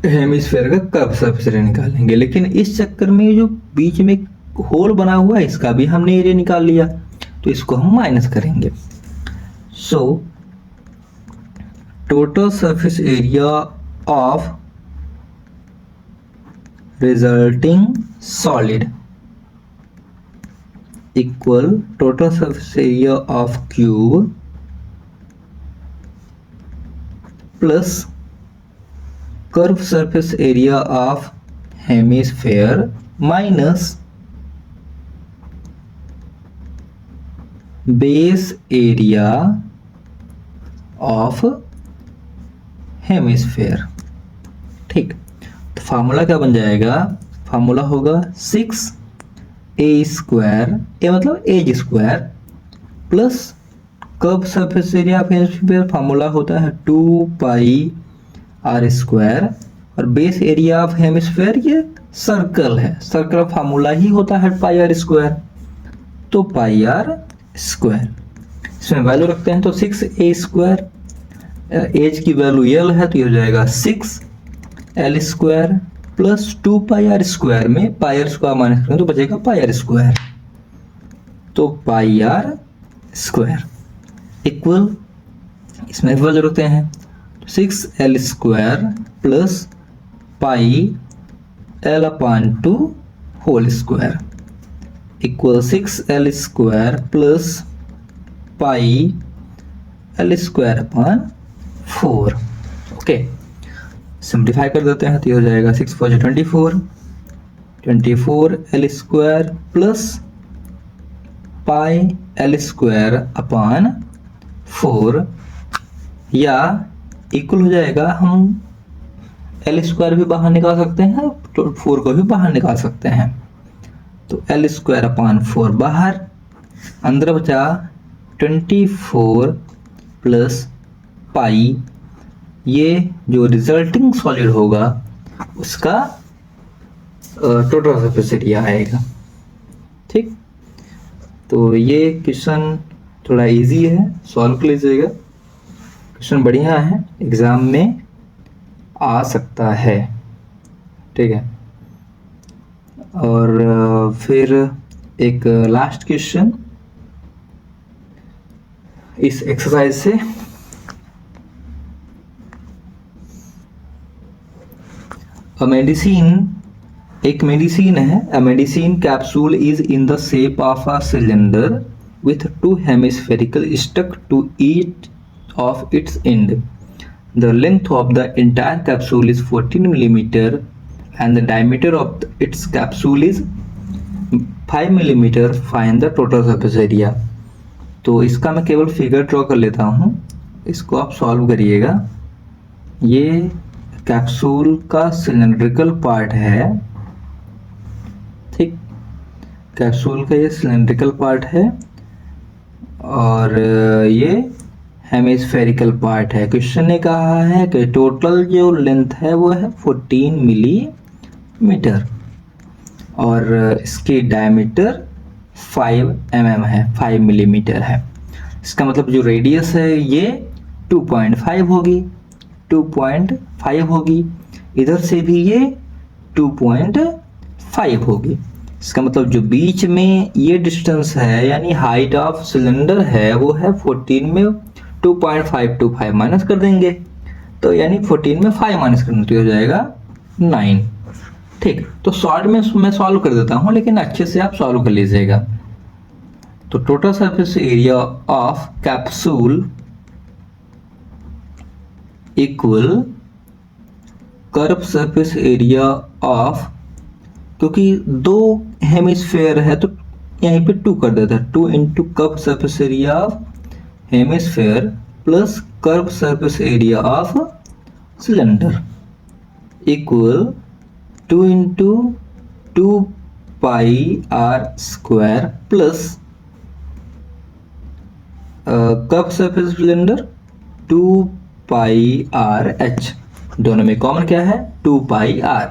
[SPEAKER 1] हेमिस्फेयर का कर्व सरफेस एरिया निकालेंगे। लेकिन इस चक्कर में जो बीच में होल बना हुआ है इसका भी हमने एरिया निकाल लिया, तो इसको हम माइनस करेंगे। सो total surface area of resulting solid equal total surface area of cube plus curve surface area of hemisphere minus base area of hemisphere. ठीक, तो फार्मूला क्या बन जाएगा, फार्मूला होगा 6a स्क्वायर, ए मतलब edge square, plus curve surface area of hemisphere formula होता है 2 पाई आर स्क्वायर, और बेस एरिया ऑफ हेमिस्फेयर ये सर्कल है, सर्कल फार्मूला ही होता है पाई आर स्क्वायर, तो पाई आर स्क्वायर। इसमें वैल्यू रखते हैं तो 6a स्क्वायर, एज की वैल्यू एल है तो ये हो जाएगा 6l square plus 2 pi are square में पाई आर स्क्वायर माइनस करें तो बचेगा पाई आर स्क्वायर, तो पाई आर स्क्वायर इक्वल, इसमें वैल्यू रखते हैं 6l square plus pi L upon 2 whole square equal 6l square plus pi L square upon 4। Okay, simplify कर देते हैं तो ये हो जाएगा 6 4 24 L square plus pi L square upon 4, या इक्वल हो जाएगा, हम एल स्क्वायर भी बाहर निकाल सकते हैं तो 4 को भी बाहर निकाल सकते हैं, तो एल स्क्वायर अपान 4 बाहर, अंदर बचा 24 प्लस पाई, ये जो रिजल्टिंग सॉलिड होगा उसका टोटल सरफेस एरिया आएगा। ठीक, तो ये क्वेश्चन थोड़ा इजी है, सॉल्व कर लीजिएगा, क्वेश्चन बढ़िया है, एग्जाम में आ सकता है। ठीक है, और फिर एक लास्ट क्वेश्चन इस एक्सरसाइज से। एक मेडिसिन है। A medicine capsule is in the shape of a cylinder with two hemispherical stuck to each of its end. The length of the entire capsule is 14 millimeter and the diameter of its capsule is 5 millimeter. Find the total surface area. तो इसका मैं केवल फिगर ड्रॉ कर लेता हूँ, इसको आप सॉल्व करिएगा। ये कैप्सूल का सिलेंड्रिकल पार्ट है। ठीक, कैप्सूल का ये सिलेंड्रिकल पार्ट है और ये हेमिस्फेरिकल पार्ट है। क्वेश्चन ने कहा है कि टोटल जो लेंथ है वो है 14 मिलीमीटर और इसकी डायमीटर 5 mm है, 5 मिलीमीटर है। इसका मतलब जो रेडियस है ये 2.5 होगी, 2.5 होगी। इधर से भी ये 2.5 होगी। इसका मतलब जो बीच में ये डिस्टेंस है यानी हाइट ऑफ सिलेंडर है वो है 14 में 2.525 माइनस कर देंगे, तो यानी 14 में 5 माइनस करने तो हो जाएगा 9। ठीक, तो शॉर्ट में मैं सॉल्व कर देता हूँ, लेकिन अच्छे से आप सॉल्व कर लीजिएगा। तो total surface area of capsule equal curve surface area of, क्योंकि दो हेमिस्फेयर है तो यहीं पे 2 कर देता है, 2 into curve surface area of hemisphere plus curve surface area of cylinder equal 2 into 2 pi are square plus curve surface cylinder 2 pi r h. दोनों में कॉमन क्या है? 2 पाई आर,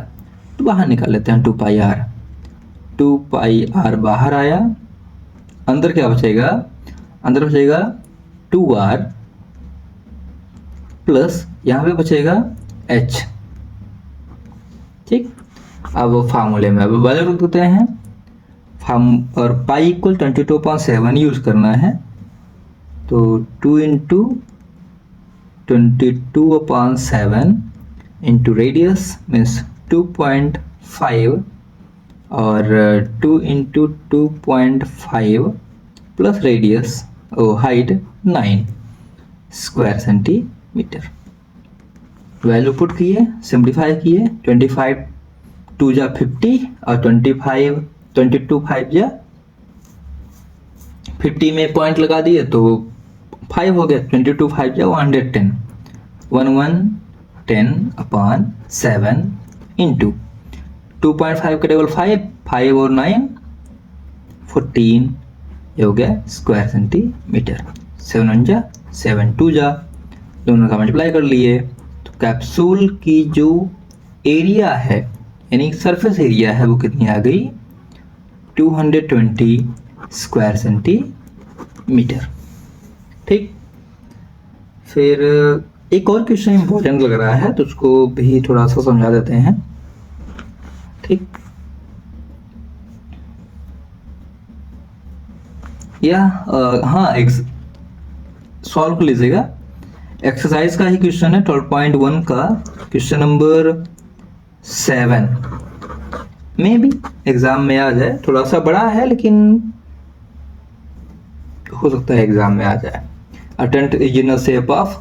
[SPEAKER 1] तो बाहर निकाल लेते हैं 2 पाई आर। 2 पाई आर बाहर आया, अंदर क्या बचेगा? अंदर बचेगा 2r प्लस यहाँ पे बचेगा h। ठीक, अब फार्मूले में अब वैल्यू रख देते हैं और पाई इक्वल 22.7 यूज करना है, तो 2 इंटू 22/7 इंटू रेडियस मीन्स 2.5 और 2 into 2.5 plus radius height 9 square centimetre. Value put किए, सिंप्लीफाई किए, 25 2 जा 50 और 22 5 जा 50 में पॉइंट लगा दिए तो 5 हो गया, 22 5 जा 110, 110/7 इंटू 2.5 का टेबल 5 और 9 14, ये हो गया स्क्वायर सेंटीमीटर। 7 1 जा 7 2 जा, दोनों का मल्टीप्लाई कर लिए, तो कैप्सूल की जो एरिया है यानी सरफेस एरिया है वो कितनी आ गई? 220 स्क्वायर सेंटीमीटर। ठीक, फिर एक और क्वेश्चन इंपॉर्टेंट लग रहा है तो उसको भी थोड़ा सा समझा देते हैं। ठीक, या हाँ सॉल्व कर लीजिएगा। एक्सरसाइज का ही क्वेश्चन है 12.1 का क्वेश्चन नंबर 7 में भी एग्जाम में आ जाए। थोड़ा सा बड़ा है लेकिन हो सकता है एग्जाम में आ जाए। A tent is in the shape of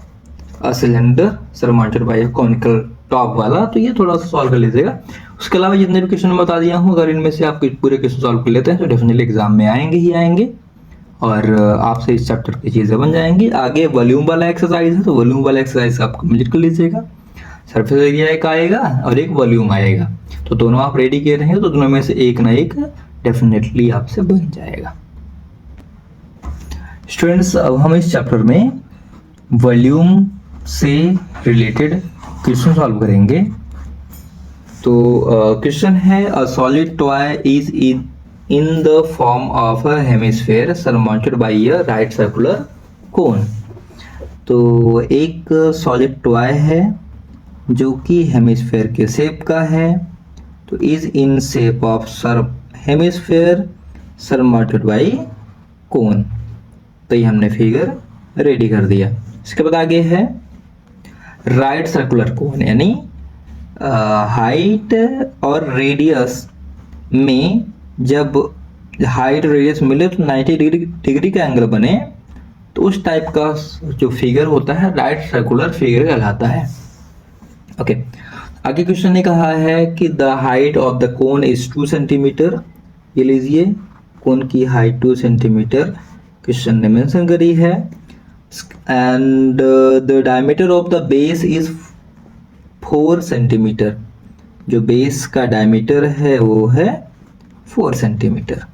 [SPEAKER 1] a cylinder surmounted by a conical top वाला, तो ये थोड़ा सा सॉल्व कर लीजिएगा। उसके अलावा जितने भी क्वेश्चन बता दिया हूँ, अगर इनमें से आप पूरे क्वेश्चन सॉल्व कर लेते हैं तो डेफिनेटली एग्जाम में आएंगे ही आएंगे और आपसे इस चैप्टर की चीज़ें बन जाएंगी। आगे वॉल्यूम वाला एक्सरसाइज है तो वॉल्यूम वाला एक्सरसाइज आप कंप्लीट कर लीजिएगा। सरफेस एरिया एक आएगा और एक वॉल्यूम आएगा, तो दोनों आप रेडी किए रहेंगे तो दोनों में से एक ना एक डेफिनेटली आपसे बन जाएगा। स्टूडेंट्स, अब हम इस चैप्टर में वॉल्यूम से रिलेटेड क्वेश्चन सॉल्व करेंगे। तो क्वेश्चन है a solid toy is in the form of a hemisphere surmounted bye a right circular cone. तो एक सॉलिड टॉय है जो कि हेमिस्फेयर के शेप का है, तो is in shape of hemisphere surmounted by cone. तो ये हमने फिगर रेडी कर दिया। इसके बाद आगे है राइट सर्कुलर कोन, यानी हाइट और रेडियस में जब हाइट रेडियस मिले तो 90 डिग्री का एंगल बने, तो उस टाइप का जो फिगर होता है राइट सर्कुलर फिगर कहलाता है। ओके, आगे क्वेश्चन ने कहा है कि the height of the cone is 2 centimetre. ये लीजिए, कोन की हाइट 2 सेंटीमीटर क्वेश्चन ने मेंशन करी है। And the diameter of the base is 4 centimetre. जो बेस का डायमीटर है वो है 4 सेंटीमीटर।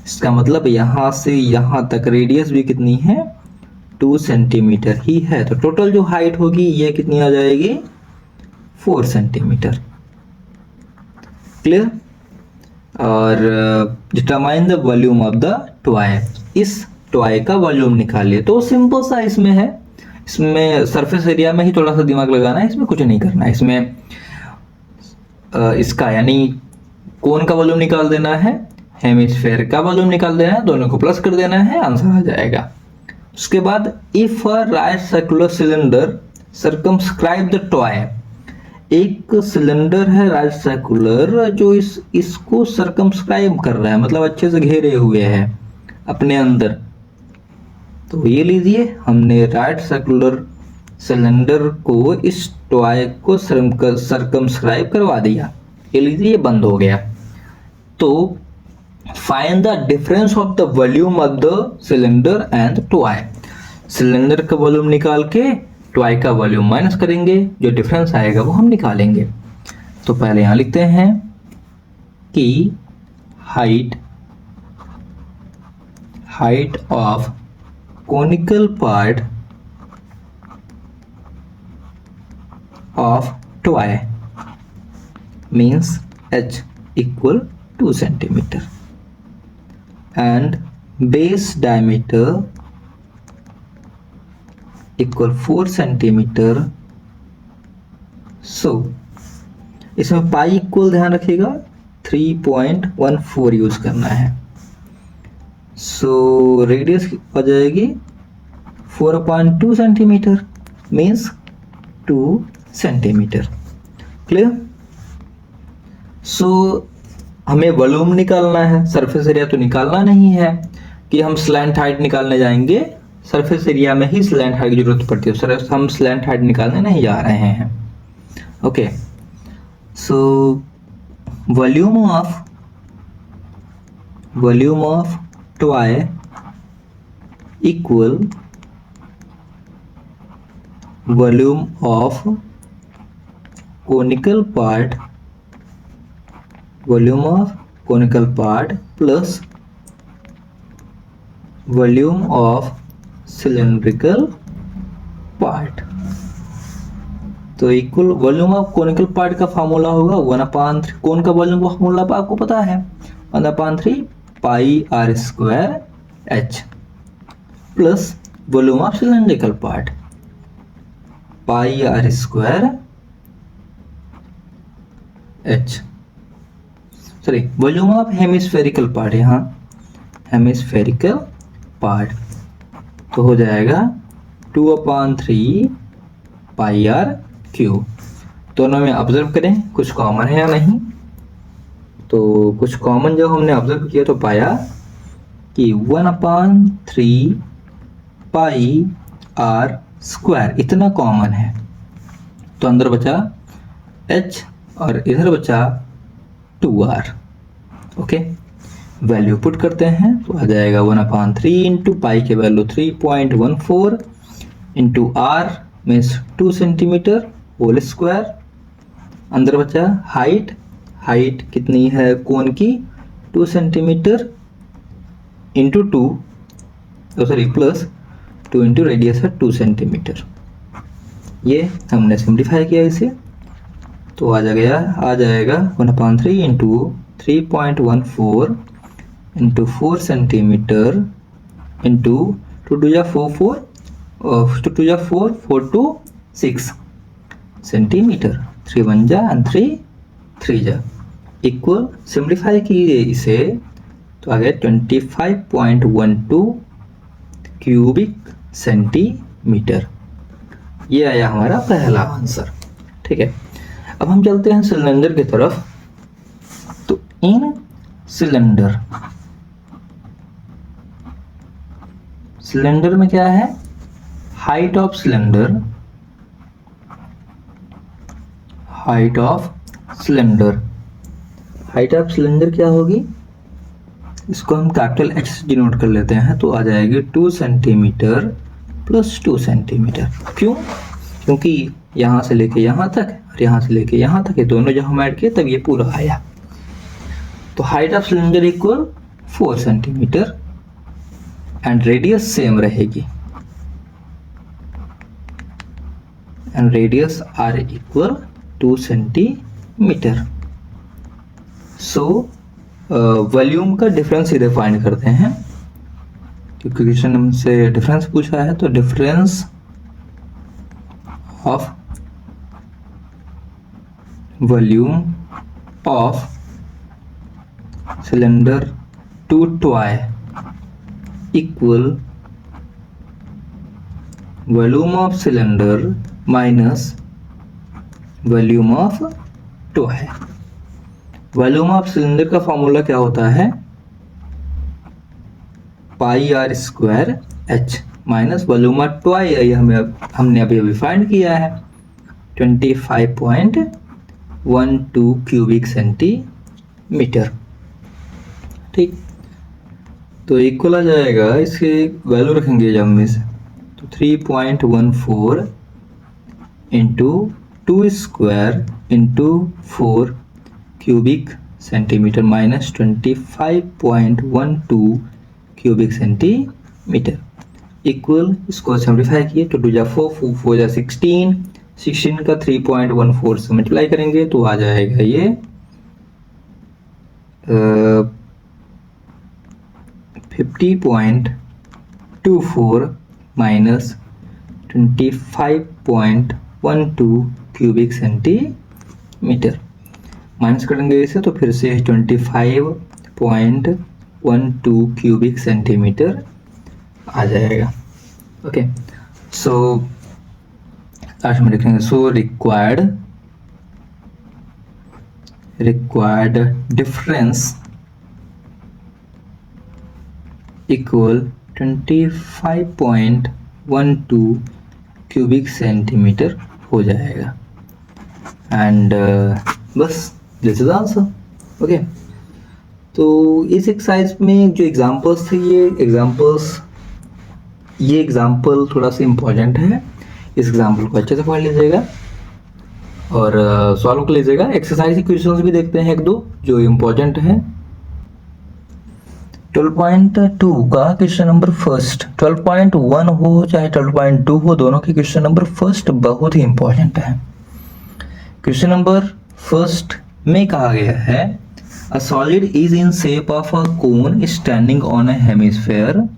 [SPEAKER 1] इसका मतलब यहाँ से यहाँ तक रेडियस भी कितनी है, 2 सेंटीमीटर ही है। तो टोटल जो हाइट होगी ये कितनी आ जाएगी, 4 सेंटीमीटर। क्लियर। और determine the volume of the toy. इस टॉय का वॉल्यूम निकालिए। तो सिंपल सा इसमें है, इसमें सरफेस एरिया में ही थोड़ा सा दिमाग लगाना है, इसमें कुछ नहीं करना है। इसमें इसका यानी कोन का वॉल्यूम निकाल देना है, हेमिस्फेयर का वॉल्यूम निकाल देना है, दोनों को प्लस कर देना है, आंसर आ जाएगा। उसके बाद if a right circular cylinder circumscribe the toy. एक सिलेंडर है राइट सर्कुलर जो इसको सर्कमस्क्राइब कर रहा है, मतलब अच्छे से घेरे हुए है अपने अंदर। तो ये लीजिए, हमने राइट सर्कुलर सिलेंडर को इस टॉय को सर्कमस्क्राइब करवा दिया। ये लीजिए, ये बंद हो गया। तो find the difference of the volume of the cylinder and toy. Cylinder का वॉल्यूम निकाल के टॉय का वॉल्यूम माइनस करेंगे, जो डिफरेंस आएगा वो हम निकालेंगे। तो पहले यहां लिखते हैं कि height of conical part of toy means h equal 2 centimeter and base diameter equal 4 centimeter. so इसमें पाई इक्वल ध्यान रखिएगा 3.14 यूज करना है। सो रेडियस आ जाएगी 4/2 सेंटीमीटर मीन्स 2 सेंटीमीटर। क्लियर। सो हमें वॉल्यूम निकालना है, सरफेस एरिया तो निकालना नहीं है कि हम स्लैंट हाइट निकालने जाएंगे। सरफेस एरिया में ही स्लैंट हाइट की जरूरत पड़ती है, सर हम स्लैंट हाइट निकालने नहीं जा रहे हैं। Okay, so volume of toy equal volume of conical part plus volume of cylindrical part. तो equal volume of conical part का फार्मूला होगा 1/3। कोन का वॉल्यूम का फार्मूला आपको पता है 1/3 pi are square H plus volume of cylindrical part pi are square H, sorry volume of hemispherical part, यहाँ हेमिस्फेरिकल पार्ट तो हो जाएगा 2/3 पाई आर क्यूब। दोनों में ऑब्जर्व करें कुछ कॉमन है या नहीं। तो कुछ कॉमन जब हमने ऑब्जर्व किया तो पाया कि 1/3 पाई आर स्क्वायर इतना कॉमन है। तो अंदर बचा h और इधर बचा 2r। ओके, वैल्यू पुट करते हैं तो आ जाएगा 1/3 इंटू पाई के value 3.14 into r means 2 centimetre whole square. अंदर बचा हाइट कितनी है कोन की 2 centimetre into 2 sorry plus 2 into radius है 2 सेंटीमीटर। ये हमने सिंप्लीफाई किया इसे तो आ जाएगा 1/3 into 3.14 into 4 centimetre into 2 2 4 4 4 2 6 centimetre. 3 1 जा एंड 3 3 जा इक्वल, सिंप्लीफाई कीजिए इसे तो आ गया 25.12 क्यूबिक सेंटीमीटर। ये आया हमारा पहला आंसर। ठीक है, अब हम चलते हैं सिलेंडर की तरफ। तो इन सिलेंडर, सिलेंडर में क्या है, height of cylinder, height of cylinder, height of cylinder क्या होगी, इसको हम कैपिटल H से डिनोट कर लेते हैं तो आ जाएगी 2 सेंटीमीटर प्लस 2 सेंटीमीटर। क्यों? क्योंकि यहाँ से लेके यहाँ तक और यहाँ से लेके यहाँ तक, ये दोनों जब हम ऐड किए तब ये पूरा आया। तो height of cylinder equal 4 centimetre and radius same रहेगी, and radius R equal 2 centimetre. So volume का डिफरेंस इधर फाइंड करते हैं, क्योंकि क्वेश्चन हमसे डिफरेंस पूछा है। तो difference of volume of cylinder to toy equal volume of cylinder minus volume of toy. Volume of cylinder का फॉर्मूला क्या होता है, pi are square H minus volume of toy, ये हमने अभी फाइंड किया है 25.12 क्यूबिक सेंटीमीटर। ठीक, तो इक्वल आ जाएगा, इसके वैल्यू रखेंगे जब में से तो 3.14 into 2 square into 4 cubic centimetre minus 25.12 cubic centimetre equal, इसको सिंप्लीफाई किए तो 2 जा 4 4 जा 16, 16 का 3.14 से मल्टीप्लाई करेंगे तो आ जाएगा ये 50.24 माइनस 25.12 क्यूबिक सेंटीमीटर। माइनस करेंगे इसे तो फिर से 25.12 क्यूबिक सेंटीमीटर आ जाएगा। ओके, सो लास्ट में लिखेंगे, so required difference equal 25.12 cubic centimetre हो जाएगा। एंड बस दिस इज आंसर। ओके, तो इस एक्सरसाइज में जो एग्जांपल्स थे, ये एग्जांपल थोड़ा सा इम्पोर्टेंट है। इस एग्जांपल को अच्छे से पढ़ लीजिएगा और सॉल्व कर लीजिएगा। एक्सरसाइज के क्वेश्चंस भी देखते हैं एक दो जो इम्पोर्टेंट है। 12.2 का क्वेश्चन नंबर फर्स्ट, 12.1 हो चाहे 12.2 हो, दोनों के क्वेश्चन नंबर फर्स्ट बहुत ही इंपॉर्टेंट है। क्वेश्चन नंबर फर्स्ट में कहा गया है, a solid is in shape of a cone standing on a hemisphere.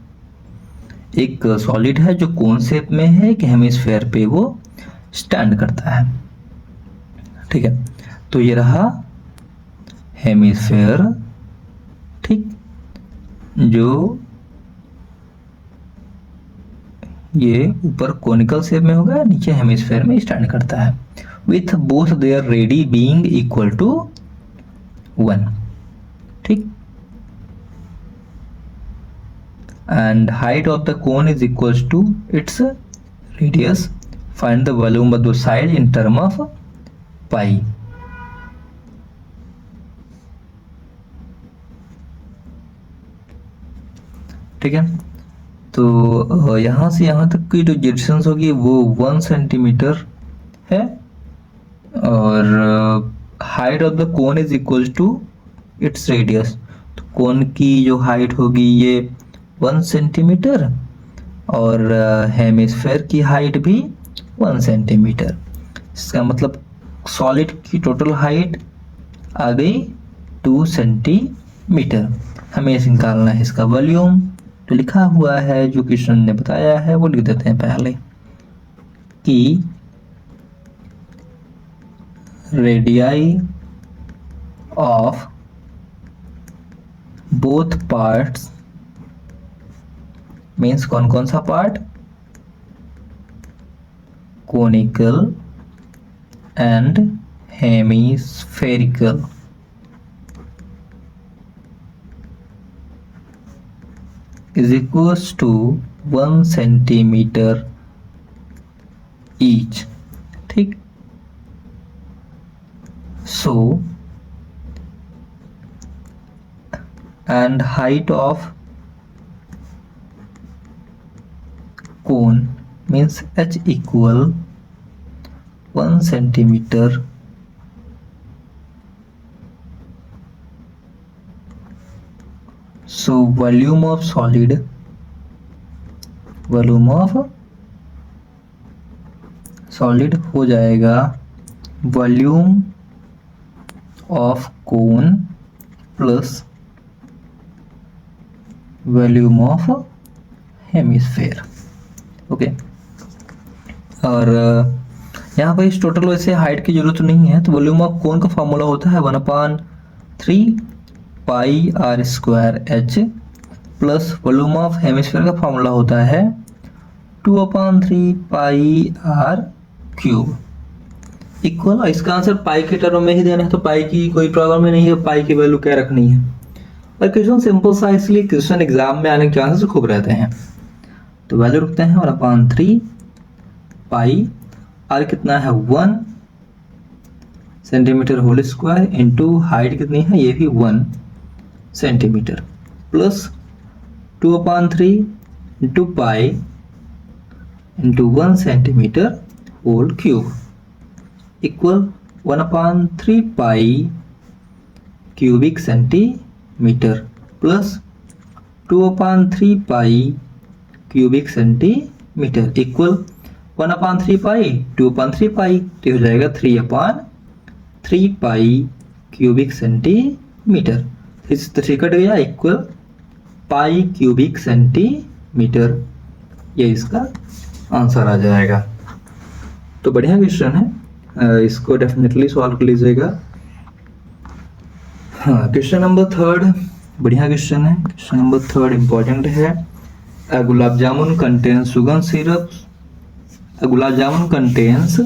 [SPEAKER 1] एक सॉलिड है जो कोन शेप में है, एक हेमिस्फेयर पे वो स्टैंड करता है। ठीक है, तो ये रहा हेमिस्फेयर, ठीक, जो ये ऊपर कोनिकल शेप में होगा, नीचे हेमिस्फेयर में स्टैंड करता है, with both their radii being equal to 1। ठीक, and height of the cone is equals to its radius. Find the volume of the side in term of pi. ठीक है, तो यहाँ से यहाँ तक की जो डिस्टेंस होगी वो 1 सेंटीमीटर है, और height of the cone is equal to its radius. तो कोन की जो हाइट होगी ये 1 सेंटीमीटर, और हेमिस्फेयर की हाइट भी 1 सेंटीमीटर। इसका मतलब सॉलिड की टोटल हाइट आ गई 2 सेंटीमीटर। हमें इसे निकालना है इसका वॉल्यूम, तो लिखा हुआ है जो क्वेश्चन ने बताया है वो लिख देते हैं पहले, कि radii of both parts means कौन कौन सा part, conical and hemispherical, is equals to 1 centimetre each. ठीक, so and height of cone means h equal 1 centimetre so volume of solid हो जाएगा volume of cone plus volume of hemisphere. Okay, और यहाँ पर इस टोटल वैसे हाइट की जरूरत नहीं है, तो वॉल्यूम ऑफ कोन का फॉर्मूला होता है 1/3 pi are square H plus volume of hemisphere का फॉर्मूला होता है 2/3 पाई आर क्यूब इक्वल। इसका आंसर पाई के टर्म में ही देना है, तो पाई की कोई प्रॉब्लम ही नहीं है, पाई की वैल्यू क्या रखनी है। और क्वेश्चन सिंपल सा, इसलिए क्वेश्चन एग्जाम में आने के चांसेस खूब रहते हैं। तो वैल्यू रखते हैं 1/3 पाई, आर कितना है 1 centimetre whole square into height कितनी है, ये भी 1 centimetre plus 2/3 into pi into 1 centimetre whole cube equal 1/3 pi cubic centimetre plus 2/3 pi cubic centimetre equal 1/3 pi 2/3 pi, तो हो जाएगा 3/3 पाई क्यूबिक सेंटीमीटर। इस 3 कट गया इक्वल पाई क्यूबिक सेंटीमीटर, ये इसका आंसर आ जाएगा। तो बढ़िया क्वेश्चन है, इसको डेफिनेटली सॉल्व कर लीजिएगा। हाँ, क्वेश्चन नंबर 3 बढ़िया क्वेश्चन है। क्वेश्चन नंबर 3 इंपॉर्टेंट है। Gulab jamun contains sugar syrup, gulab jamun contains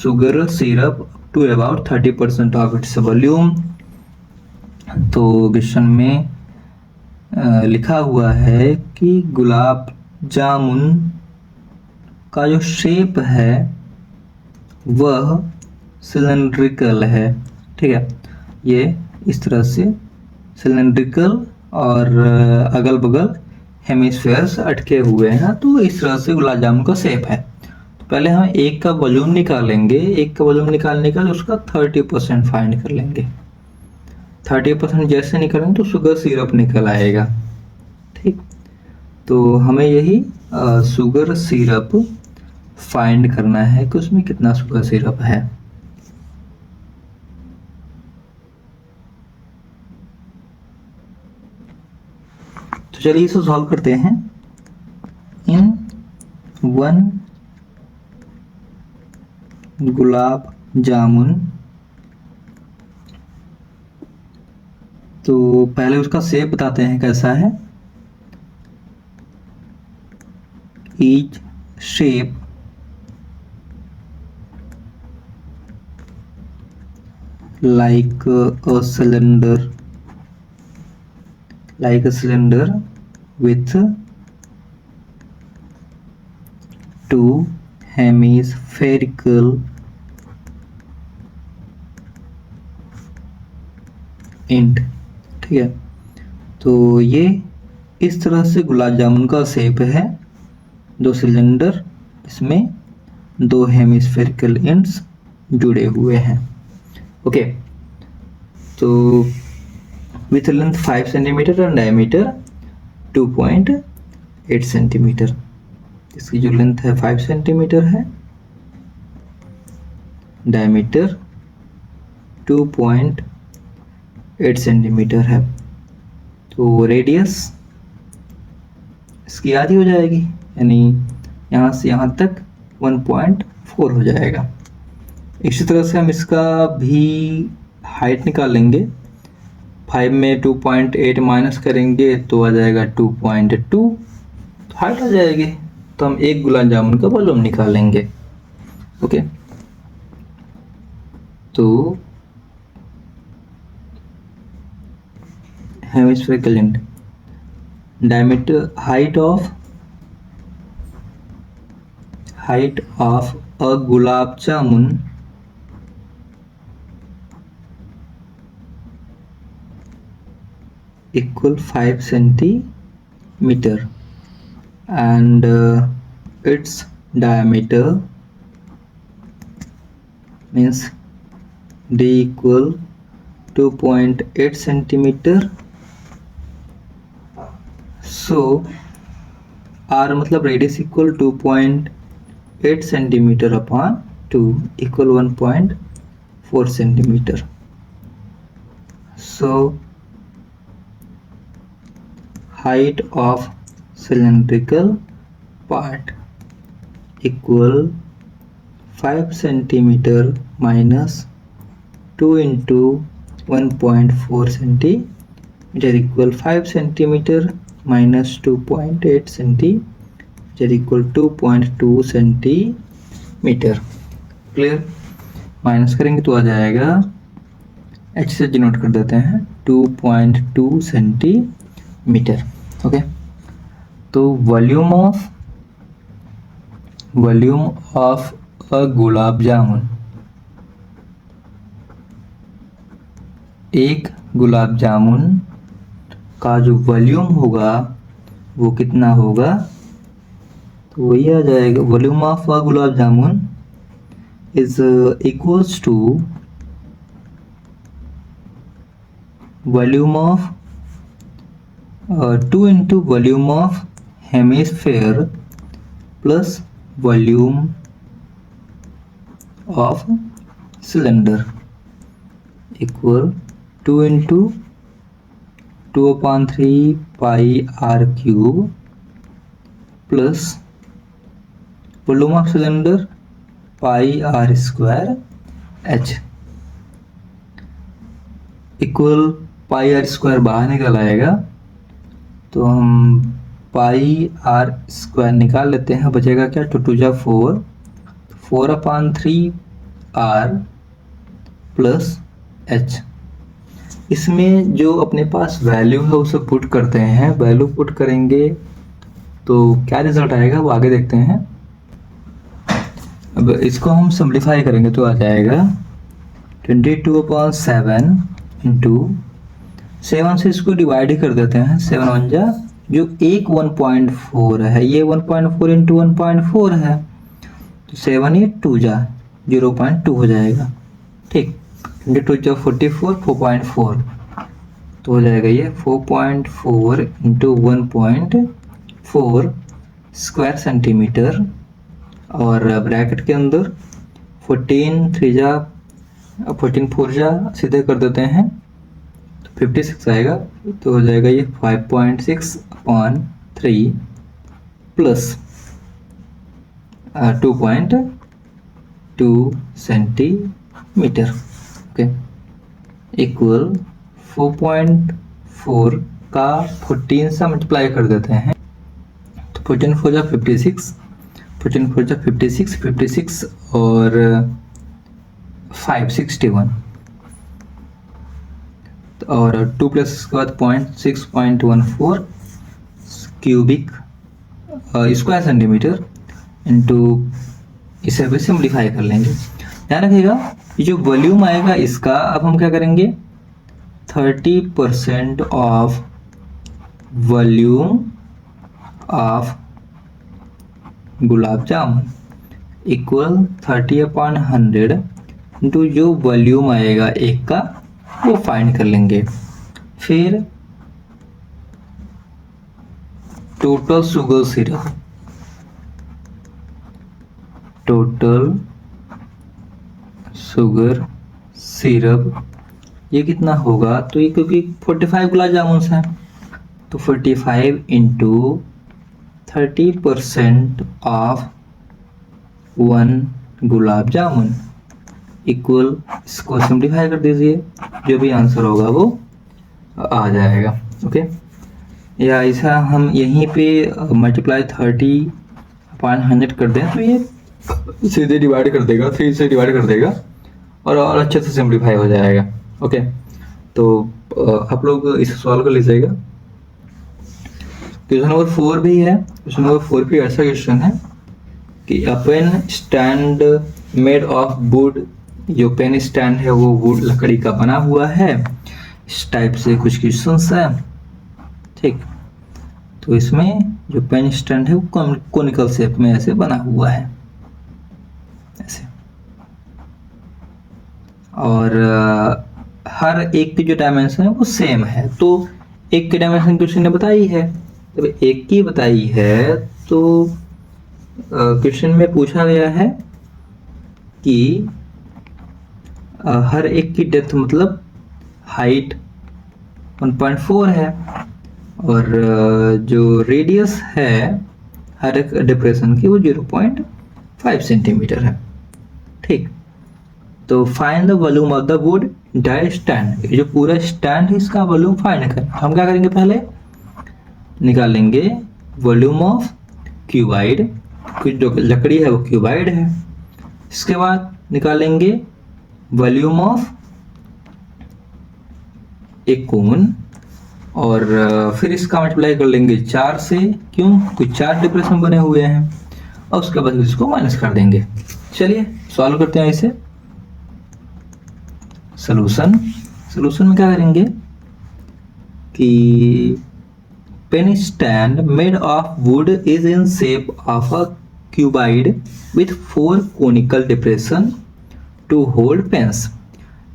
[SPEAKER 1] sugar syrup to about 30% of its volume. तो क्वेश्चन में लिखा हुआ है कि गुलाब जामुन का जो शेप है वह सिलेंड्रिकल है। ठीक है, ये इस तरह से सिलेंड्रिकल और अगल बगल हेमिस्फीयर्स अटके हुए हैं, तो इस तरह से गुलाब जामुन का शेप है। तो पहले हम एक का वॉल्यूम निकालेंगे, एक का वॉल्यूम निकालने का उसका 30% फाइंड कर लेंगे। 30% जैसे निकलेंगे तो शुगर सिरप निकल आएगा। ठीक, तो हमें यही शुगर सिरप फाइंड करना है कि उसमें कितना शुगर सिरप है। तो चलिए इसे सॉल्व करते हैं। इन 1 गुलाब जामुन, तो पहले उसका शेप बताते हैं कैसा है। Each shape like a cylinder with 2 hemispherical end। ठीक है, तो ये इस तरह से गुलाब जामुन का शेप है, 2 सिलेंडर, इसमें 2 हेमिस्फेरिकल एंड्स जुड़े हुए हैं। ओके, तो विथ लेंथ 5 सेंटीमीटर और डायमीटर 2.8 सेंटीमीटर। इसकी जो लेंथ है 5 सेंटीमीटर है, डायमीटर 2.8 सेंटीमीटर है। तो रेडियस इसकी आधी हो जाएगी, यानी यहाँ से यहाँ तक 1.4 हो जाएगा। इसी तरह से हम इसका भी हाइट निकाल लेंगे। 5 में 2.8 माइनस करेंगे तो आ जाएगा 2.2, तो हाइट आ जाएगी। तो हम एक गुलाब जामुन का वॉल्यूम निकालेंगे। ओके, तो hemispherical and diameter height of a gulab jamun equal 5 centimeter and its diameter means d equal 2.8 centimeter. So r मतलब radius equal 2.8 centimetre upon 2 equal 1.4 centimetre. So height of cylindrical part equal 5 centimeter minus 2 into 1.4 centimeter equal 5 centimeter minus 2.8 centimeter equal 2.2 centimetre. Clear? Minus करेंगे तो आ जाएगा, h से डिनोट कर देते हैं, 2.2 सेंटीमीटर. ओके, तो वॉल्यूम ऑफ अ गुलाब जामुन, एक गुलाब जामुन का जो वॉल्यूम होगा वो कितना होगा, तो वही आ जाएगा, volume of a gulab jamun is equals to volume of 2 into volume of hemisphere plus volume of cylinder equal 2 into 2/3 pi r cube plus volume of cylinder pi r square h equal pi r square बाहर निकल आएगा, तो हम पाई r स्क्वायर निकाल लेते हैं. बचेगा क्या, 2 2 जा 4, 4/3 r प्लस h. इसमें जो अपने पास वैल्यू है उसे पुट करते हैं. वैल्यू पुट करेंगे तो क्या रिजल्ट आएगा वो आगे देखते हैं. अब इसको हम सिंप्लीफाई करेंगे तो आ जाएगा 22/7 इंटू 7 से इसको डिवाइड ही कर देते हैं. 7 1 जा, जो एक 1.4 है, ये 1.4 इंटू 1.4 है, तो 7 ये 2 जा 0.2 हो जाएगा. ठीक, 22 जा 44, 4.4, तो हो जाएगा ये 4.4 इंटू 1.4 स्क्वायर सेंटीमीटर, और ब्रैकेट के अंदर 14 3 जा 14 4 जा सीधे कर देते हैं तो 56 आएगा. तो हो जाएगा ये 5.6/3 प्लस 2.2 सेंटीमीटर. ओके, इक्वल 4.4 का 14 से मल्टीप्लाई कर देते हैं, तो 14 4 जा 56, 14 4 जा 56, 56 और 561, और 2 प्लस इसके बाद 6.14 क्यूबिक स्क्वायर सेंटीमीटर इंटू, इसे भी सिंप्लीफाई कर लेंगे. ध्यान रखिएगा, ये जो वॉल्यूम आएगा इसका, अब हम क्या करेंगे, 30% of volume of gulab jamun equal 30/100 into जो वॉल्यूम आएगा एक का वो फाइंड कर लेंगे. फिर total sugar syrup, total sugar syrup ये कितना होगा, तो ये क्योंकि 45 गुलाब जामुन है तो 45 into 30% of 1 gulab jamun equal, इसको सिंप्लीफाई कर दीजिए, जो भी आंसर होगा वो आ जाएगा। ओके, या ऐसा हम यहीं पे मल्टीप्लाई 30/100 कर दें तो ये सीधे डिवाइड कर देगा, 3 से डिवाइड कर देगा और अच्छे से सिंप्लीफाई हो जाएगा। ओके, तो आप लोग इसे सॉल्व कर लीजिएगा। क्वेश्चन नंबर 4 भी है। क्वेश्चन नंबर 4 भी ऐसा क्वेश्चन है कि a pen stand made of wood, जो पेन स्टैंड है वो वुड लकड़ी का बना हुआ है। इस टाइप से कुछ क्वेश्चंस है। ठीक, तो इसमें जो पेन स्टैंड है वो कोनिकल शेप में ऐसे बना हुआ है ऐसे, और हर एक की जो डायमेंशन है वो सेम है। तो एक की डायमेंशन क्वेश्चन ने बताई है, तो एक की बताई है, तो क्वेश्चन में पूछा गया है कि हर एक की डेप्थ मतलब हाइट 1.4 है, और जो रेडियस है हर एक डिप्रेशन की वो 0.5 सेंटीमीटर है। ठीक, तो find the volume of the wood die stand, जो पूरा स्टैंड है इसका वॉल्यूम फाइंड करें। हम क्या करेंगे, पहले निकालेंगे वॉल्यूम ऑफ क्यूबाइड, जो लकड़ी है वो क्यूबाइड है। इसके बाद निकालेंगे वॉल्यूम ऑफ एक कोन, और फिर इसका मल्टीप्लाई कर लेंगे 4 से, क्यों, कुछ 4 डिप्रेशन बने हुए हैं, और उसके बाद इसको माइनस कर देंगे। चलिए सॉल्व करते हैं इसे। सॉल्यूशन में क्या करेंगे कि pen stand made of wood is in shape of a cuboid with 4 conical depression to hold pens.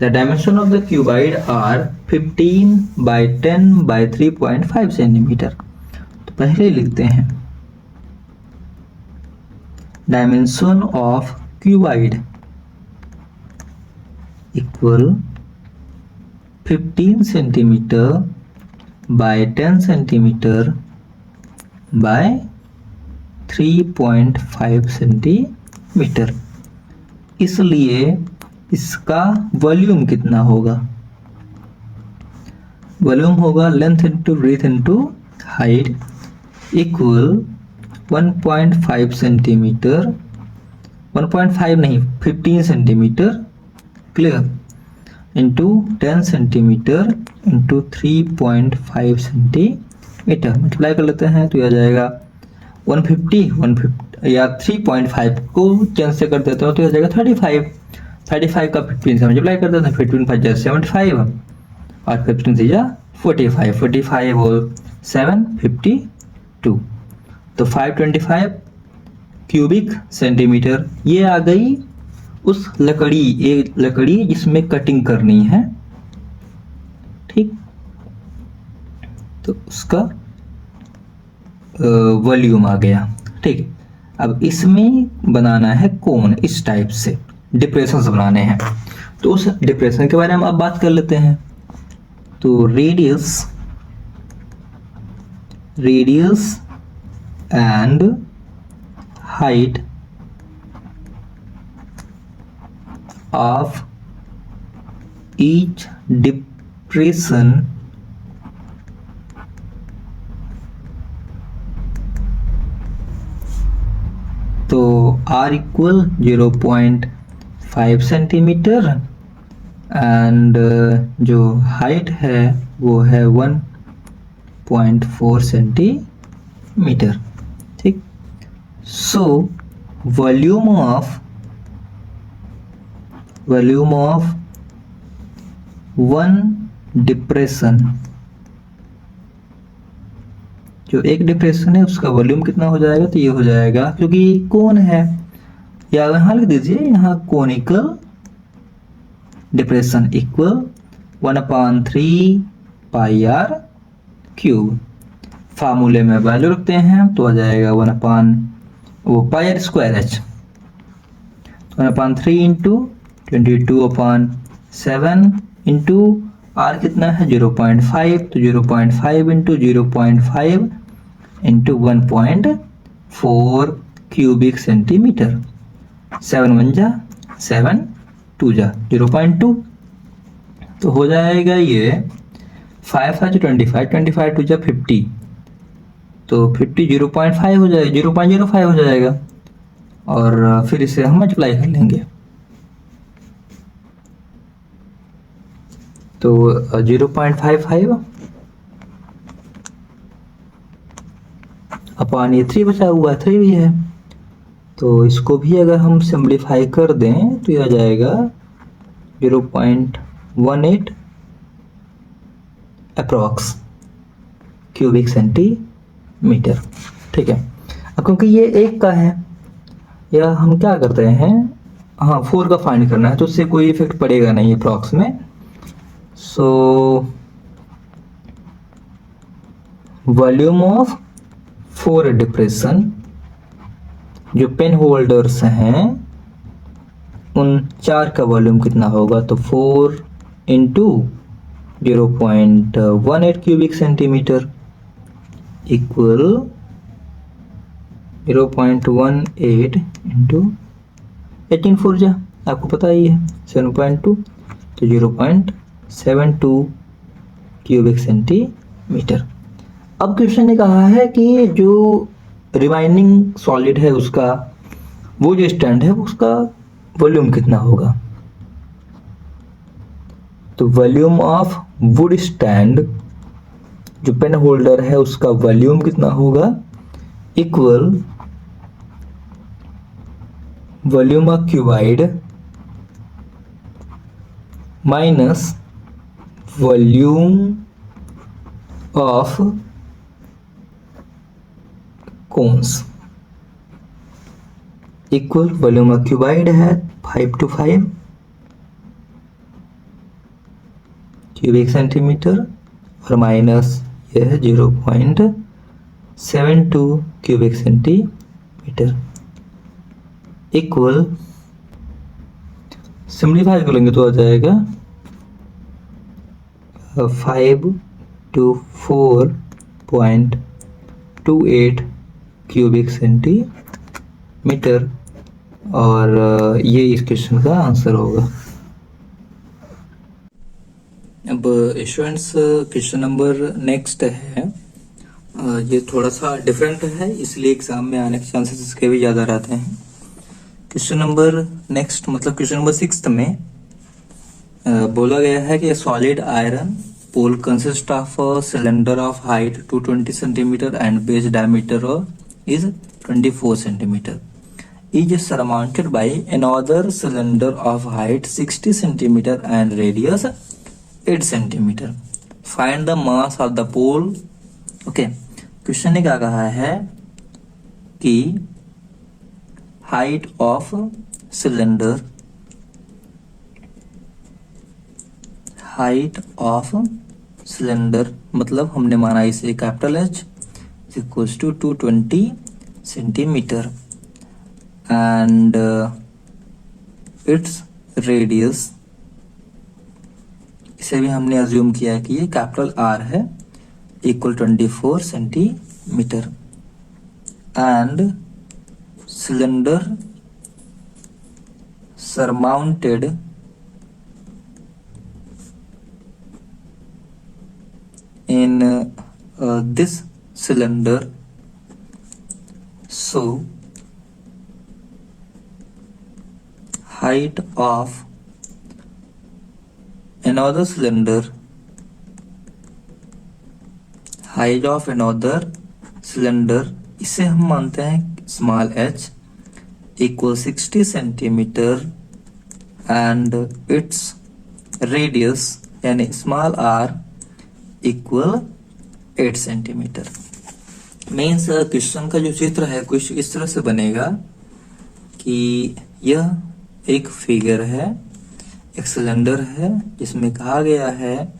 [SPEAKER 1] The dimension of the cuboid are 15 by 10 by 3.5 centimeter. तो पहले लिखते हैं dimension of cuboid equal 15 centimeter by 10 centimeter by 3.5 centimetre. इसलिए इसका वॉल्यूम कितना होगा, वॉल्यूम होगा length into breadth into height equal 1.5 centimetre, 1.5 नहीं 15 centimetre, clear, into 10 centimetre into 3.5 centimetre. Multiply कर लेते हैं तो यह आ जाएगा 150 या 3.5 को 10 से कर देते हो तो यह जाएगा 35 का 15 से मल्टीप्लाई कर देते हैं, 15 5 75 और 15 से 45 और 7 52, तो 525 क्यूबिक सेंटीमीटर। ये आ गई उस लकड़ी, एक लकड़ी जिसमें कटिंग करनी है। ठीक, तो उसका वॉल्यूम आ गया। ठीक, अब इसमें बनाना है कोन, इस टाइप से डिप्रेशंस बनाने हैं, तो उस डिप्रेशन के बारे में अब बात कर लेते हैं। तो radius and height of each depression तो आर इक्वल 0.5 सेंटीमीटर एंड जो हाइट है वो है 1.4 सेंटीमीटर। ठीक, सो वॉल्यूम ऑफ वन डिप्रेशन, जो एक डिप्रेशन है उसका वॉल्यूम कितना हो जाएगा, तो ये हो जाएगा, क्योंकि कौन है, या यहाँ लिख दीजिए, यहाँ conical depression equal 1/3 pi R cube. फार्मूले में वैल्यू रखते हैं तो आ जाएगा 1/पाई R square H, 1/3 into 22/7 into R कितना है 0.5, तो 0.5 इंटू 0.5 इंटू 1.4 क्यूबिक सेंटीमीटर। 7 1 जा 7 2 जा 0.2, तो हो जाएगा ये 5 5 25, 25 2 जा 50, तो 50 0.5 हो जाएगा, 0.05 हो जाएगा। और फिर इसे हम मल्टीप्लाई कर लेंगे, तो 0.55 अपॉन ये 3 बचा हुआ 3 भी है, तो इसको भी अगर हम सिंप्लीफाई कर दें तो यह आ जाएगा 0.18 अप्रॉक्स क्यूबिक सेंटीमीटर। ठीक है, अब क्योंकि ये 1 का है, या हम क्या करते हैं, हाँ 4 का फाइंड करना है, तो उससे कोई इफेक्ट पड़ेगा नहीं अप्रॉक्स में। सो वॉल्यूम ऑफ 4 डिप्रेशन, जो पेन होल्डर्स हैं उन 4 का वॉल्यूम कितना होगा, तो 4 into 0.18 cubic centimetre equal 0.18 into 18 4 जा, आपको पता ही है 7.2, तो 0.72 क्यूबिक सेंटीमीटर। अब क्वेश्चन ने कहा है कि जो रिमाइनिंग सॉलिड है उसका, वो जो स्टैंड है उसका वॉल्यूम कितना होगा। तो वॉल्यूम ऑफ वुड स्टैंड, जो पेन होल्डर है उसका वॉल्यूम कितना होगा, equal volume of cuboid minus volume of cones, equal volume of cuboid है 5 to 5 क्यूबिक सेंटीमीटर और माइनस यह है 0.72 क्यूबिक सेंटीमीटर इक्वल, सिंप्लीफाई करेंगे तो आ जाएगा 5 to 4.28 क्यूबिक सेंटीमीटर, और ये इस क्वेश्चन का आंसर होगा। अब स्टूडेंट्स क्वेश्चन नंबर नेक्स्ट है, ये थोड़ा सा डिफरेंट है, इसलिए एग्जाम में आने के चांसेस इसके भी ज़्यादा रहते हैं। क्वेश्चन नंबर नेक्स्ट मतलब क्वेश्चन नंबर 6 में बोला गया है कि solid iron pole consist of a cylinder of height 220 centimetre and base diameter is 24 centimeter, is surmounted by another cylinder of height 60 centimeter and radius 8 centimeter. Find the mass of the pole. Okay, question ने क्या कहा है कि height of cylinder, height of cylinder मतलब हमने माना इसे capital H equals to 220 centimeter and its radius, इसे भी हमने अज्यूम किया है कि ये कैपिटल R है, equal 24 centimetre and cylinder surmounted in this cylinder, so height of another cylinder, height of another cylinder, इसे हम मानते हैं small h, equal 60 centimetre and its radius यानी small r equal 8 centimetre. Means question का जो चित्र है कुछ इस तरह से बनेगा कि यह एक फिगर है, एक सिलेंडर है जिसमें कहा गया है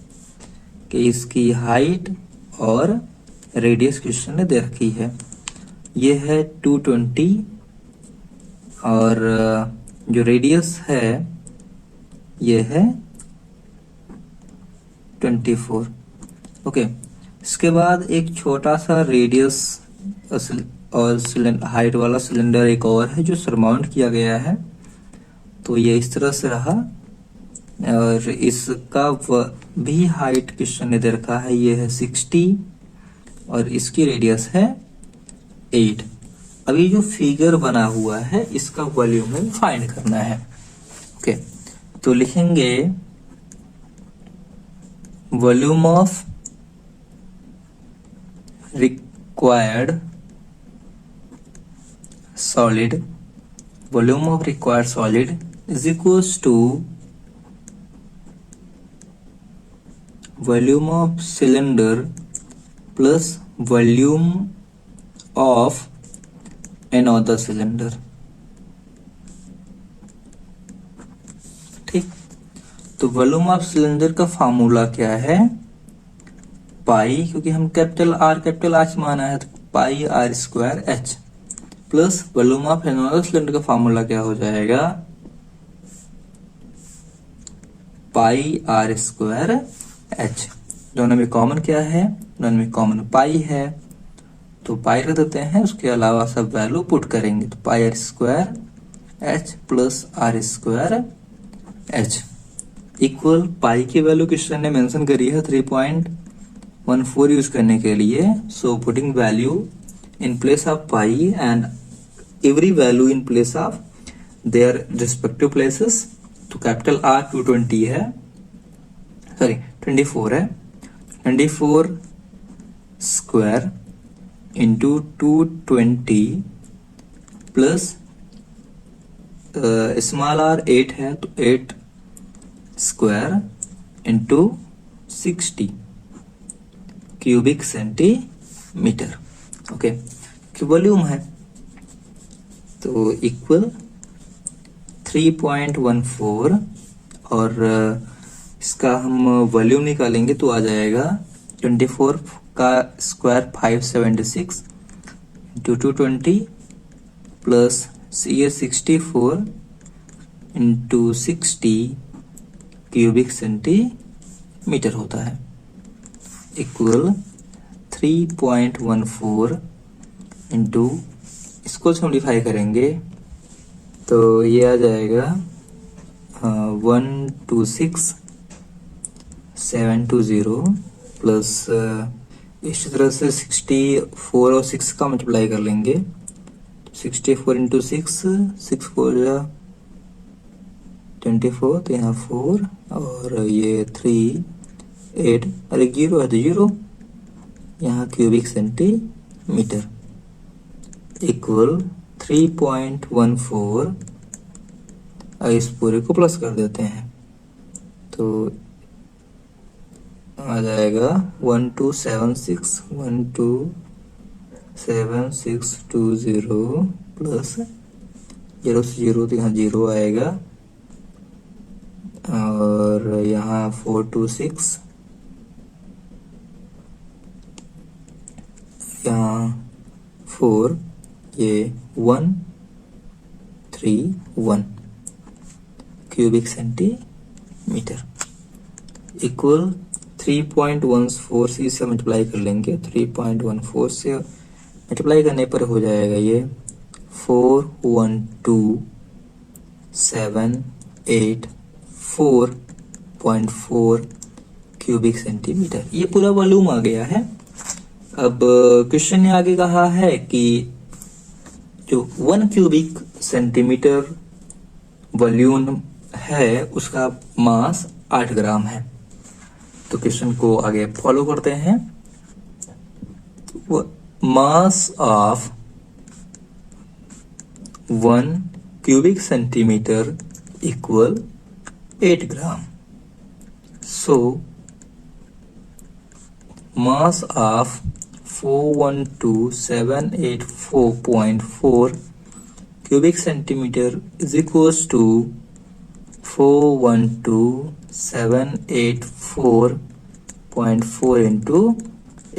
[SPEAKER 1] कि इसकी हाइट और रेडियस क्वेश्चन ने दे रखी है, यह है 220 और जो रेडियस है यह है 24। ओके, इसके बाद एक छोटा सा रेडियस और हाइट वाला सिलेंडर एक और है जो सरमाउंट किया गया है, तो तो ये इस तरह से रहा, और इसका भी हाइट क्वेश्चन ने दे रखा है, ये है 60 और इसकी रेडियस है 8। अब ये जो फिगर बना हुआ है इसका वॉल्यूम हमें फाइंड करना है। ओके, तो लिखेंगे volume of required solid, volume of required solid is equals to volume of cylinder plus volume of another cylinder। ठीक, तो वॉल्यूम ऑफ सिलेंडर का फार्मूला क्या है, पाई, क्योंकि हम कैपिटल आर माना है, तो pi are square H, plus volume of annular cylinder का फार्मूला क्या हो जाएगा, पाई आर स्क्वायर एच। दोनों में कॉमन क्या है, दोनों में कॉमन पाई है, तो पाई रख देते हैं, उसके अलावा सब वैल्यू पुट करेंगे, तो pi are square H plus are square H equal, pi की वैल्यू क्वेश्चन ने मेंशन करी है 3.14 यूज करने के लिए। So putting value in place of pi and every value in place of their respective places, तो कैपिटल R 220 है, सॉरी 24 है, 24 square into 220 plus small r 8 है, तो 8 square into 60 cubic centimetre. Okay, कि वॉल्यूम है, तो इक्वल 3.14, और इसका हम वॉल्यूम निकालेंगे तो आ जाएगा 24 का स्क्वायर 576 इंटू 220 प्लस ये 64 इंटू 60 क्यूबिक सेंटीमीटर होता है, इक्वल 3.14 इंटू, इसको सिम्प्लीफाई करेंगे तो ये आ जाएगा 126,720 प्लस इस तरह से 64 और 6 का मल्टीप्लाई कर लेंगे, 64 इंटू 6, 6 4 24, तो यहाँ 4 और ये 3 8, अरे 0 है तो 0, यहाँ क्यूबिक सेंटीमीटर, इक्वल 3.14। इस पूरे को प्लस कर देते हैं तो आ जाएगा 127620 प्लस 0 से 0, तो यहाँ 0 आएगा, और यहाँ 426, यहाँ 4, ये 131 क्यूबिक सेंटीमीटर, इक्वल 3.14 से इसे मल्टीप्लाई कर लेंगे, 3.14 से मल्टीप्लाई करने पर हो जाएगा ये 412,784.4 क्यूबिक सेंटीमीटर, ये पूरा वॉल्यूम आ गया है। अब क्वेश्चन ने आगे कहा है कि जो 1 क्यूबिक सेंटीमीटर वॉल्यूम है उसका मास 8 ग्राम है। तो क्वेश्चन को आगे फॉलो करते हैं। Mass of 1 cubic centimetre equal 8 gram. So mass of 412,784.4 cubic centimeter is equals to 412,784.4 into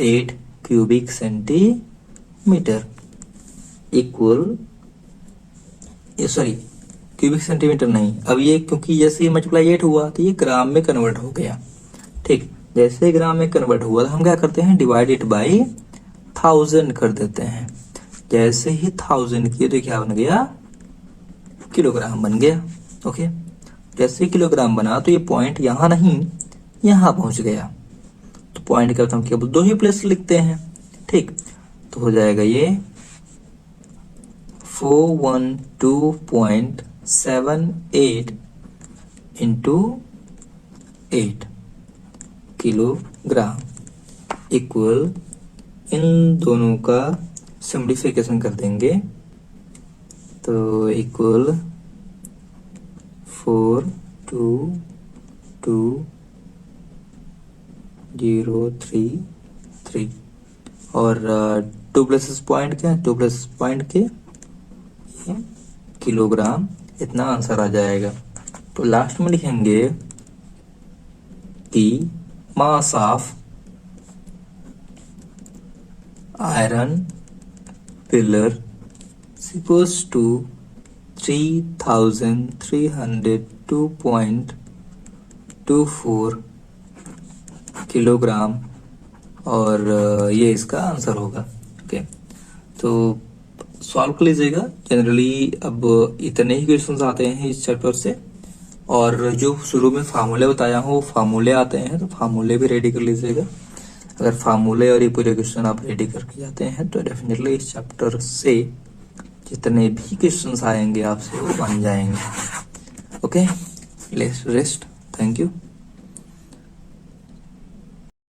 [SPEAKER 1] 8 cubic centimeter equal, sorry cubic centimetre नहीं, अब ये क्योंकि जैसे मल्टीप्लाई 8 हुआ तो ये ग्राम में कन्वर्ट हो गया। ठीक, जैसे ग्राम में कन्वर्ट हुआ तो हम क्या करते हैं, डिवाइडेड बाई 1000 कर देते हैं। जैसे ही 1000 किए तो क्या बन गया, किलोग्राम बन गया। ओके, जैसे किलोग्राम बना तो ये पॉइंट यहाँ नहीं यहाँ पहुंच गया, तो पॉइंट के बाद हम केवल 2 ही प्लेस लिखते हैं। ठीक, तो हो जाएगा ये 412.78 इंटू 8 किलोग्राम इक्वल, इन दोनों का सिम्प्लीफिकेशन कर देंगे तो इक्वल 422.033 और 2 प्लेसेस पॉइंट क्या है, 2 प्लेसेस पॉइंट के ये किलोग्राम, इतना आंसर आ जाएगा। तो लास्ट में लिखेंगे कि mass of iron pillar equals to 3302.24 kilogram, और ये इसका आंसर होगा। ओके, तो सॉल्व कर लीजिएगा। जनरली अब इतने ही क्वेश्चंस आते हैं इस चैप्टर से, और जो शुरू में फार्मूले बताया हूँ वो फार्मूले आते हैं, तो फार्मूले भी रेडी कर लीजिएगा। अगर फार्मूले और ये पूरे क्वेश्चन आप रेडी करके जाते हैं तो डेफिनेटली इस चैप्टर से जितने भी क्वेश्चंस आएंगे आपसे वो बन जाएंगे। Okay, let's rest. Thank you.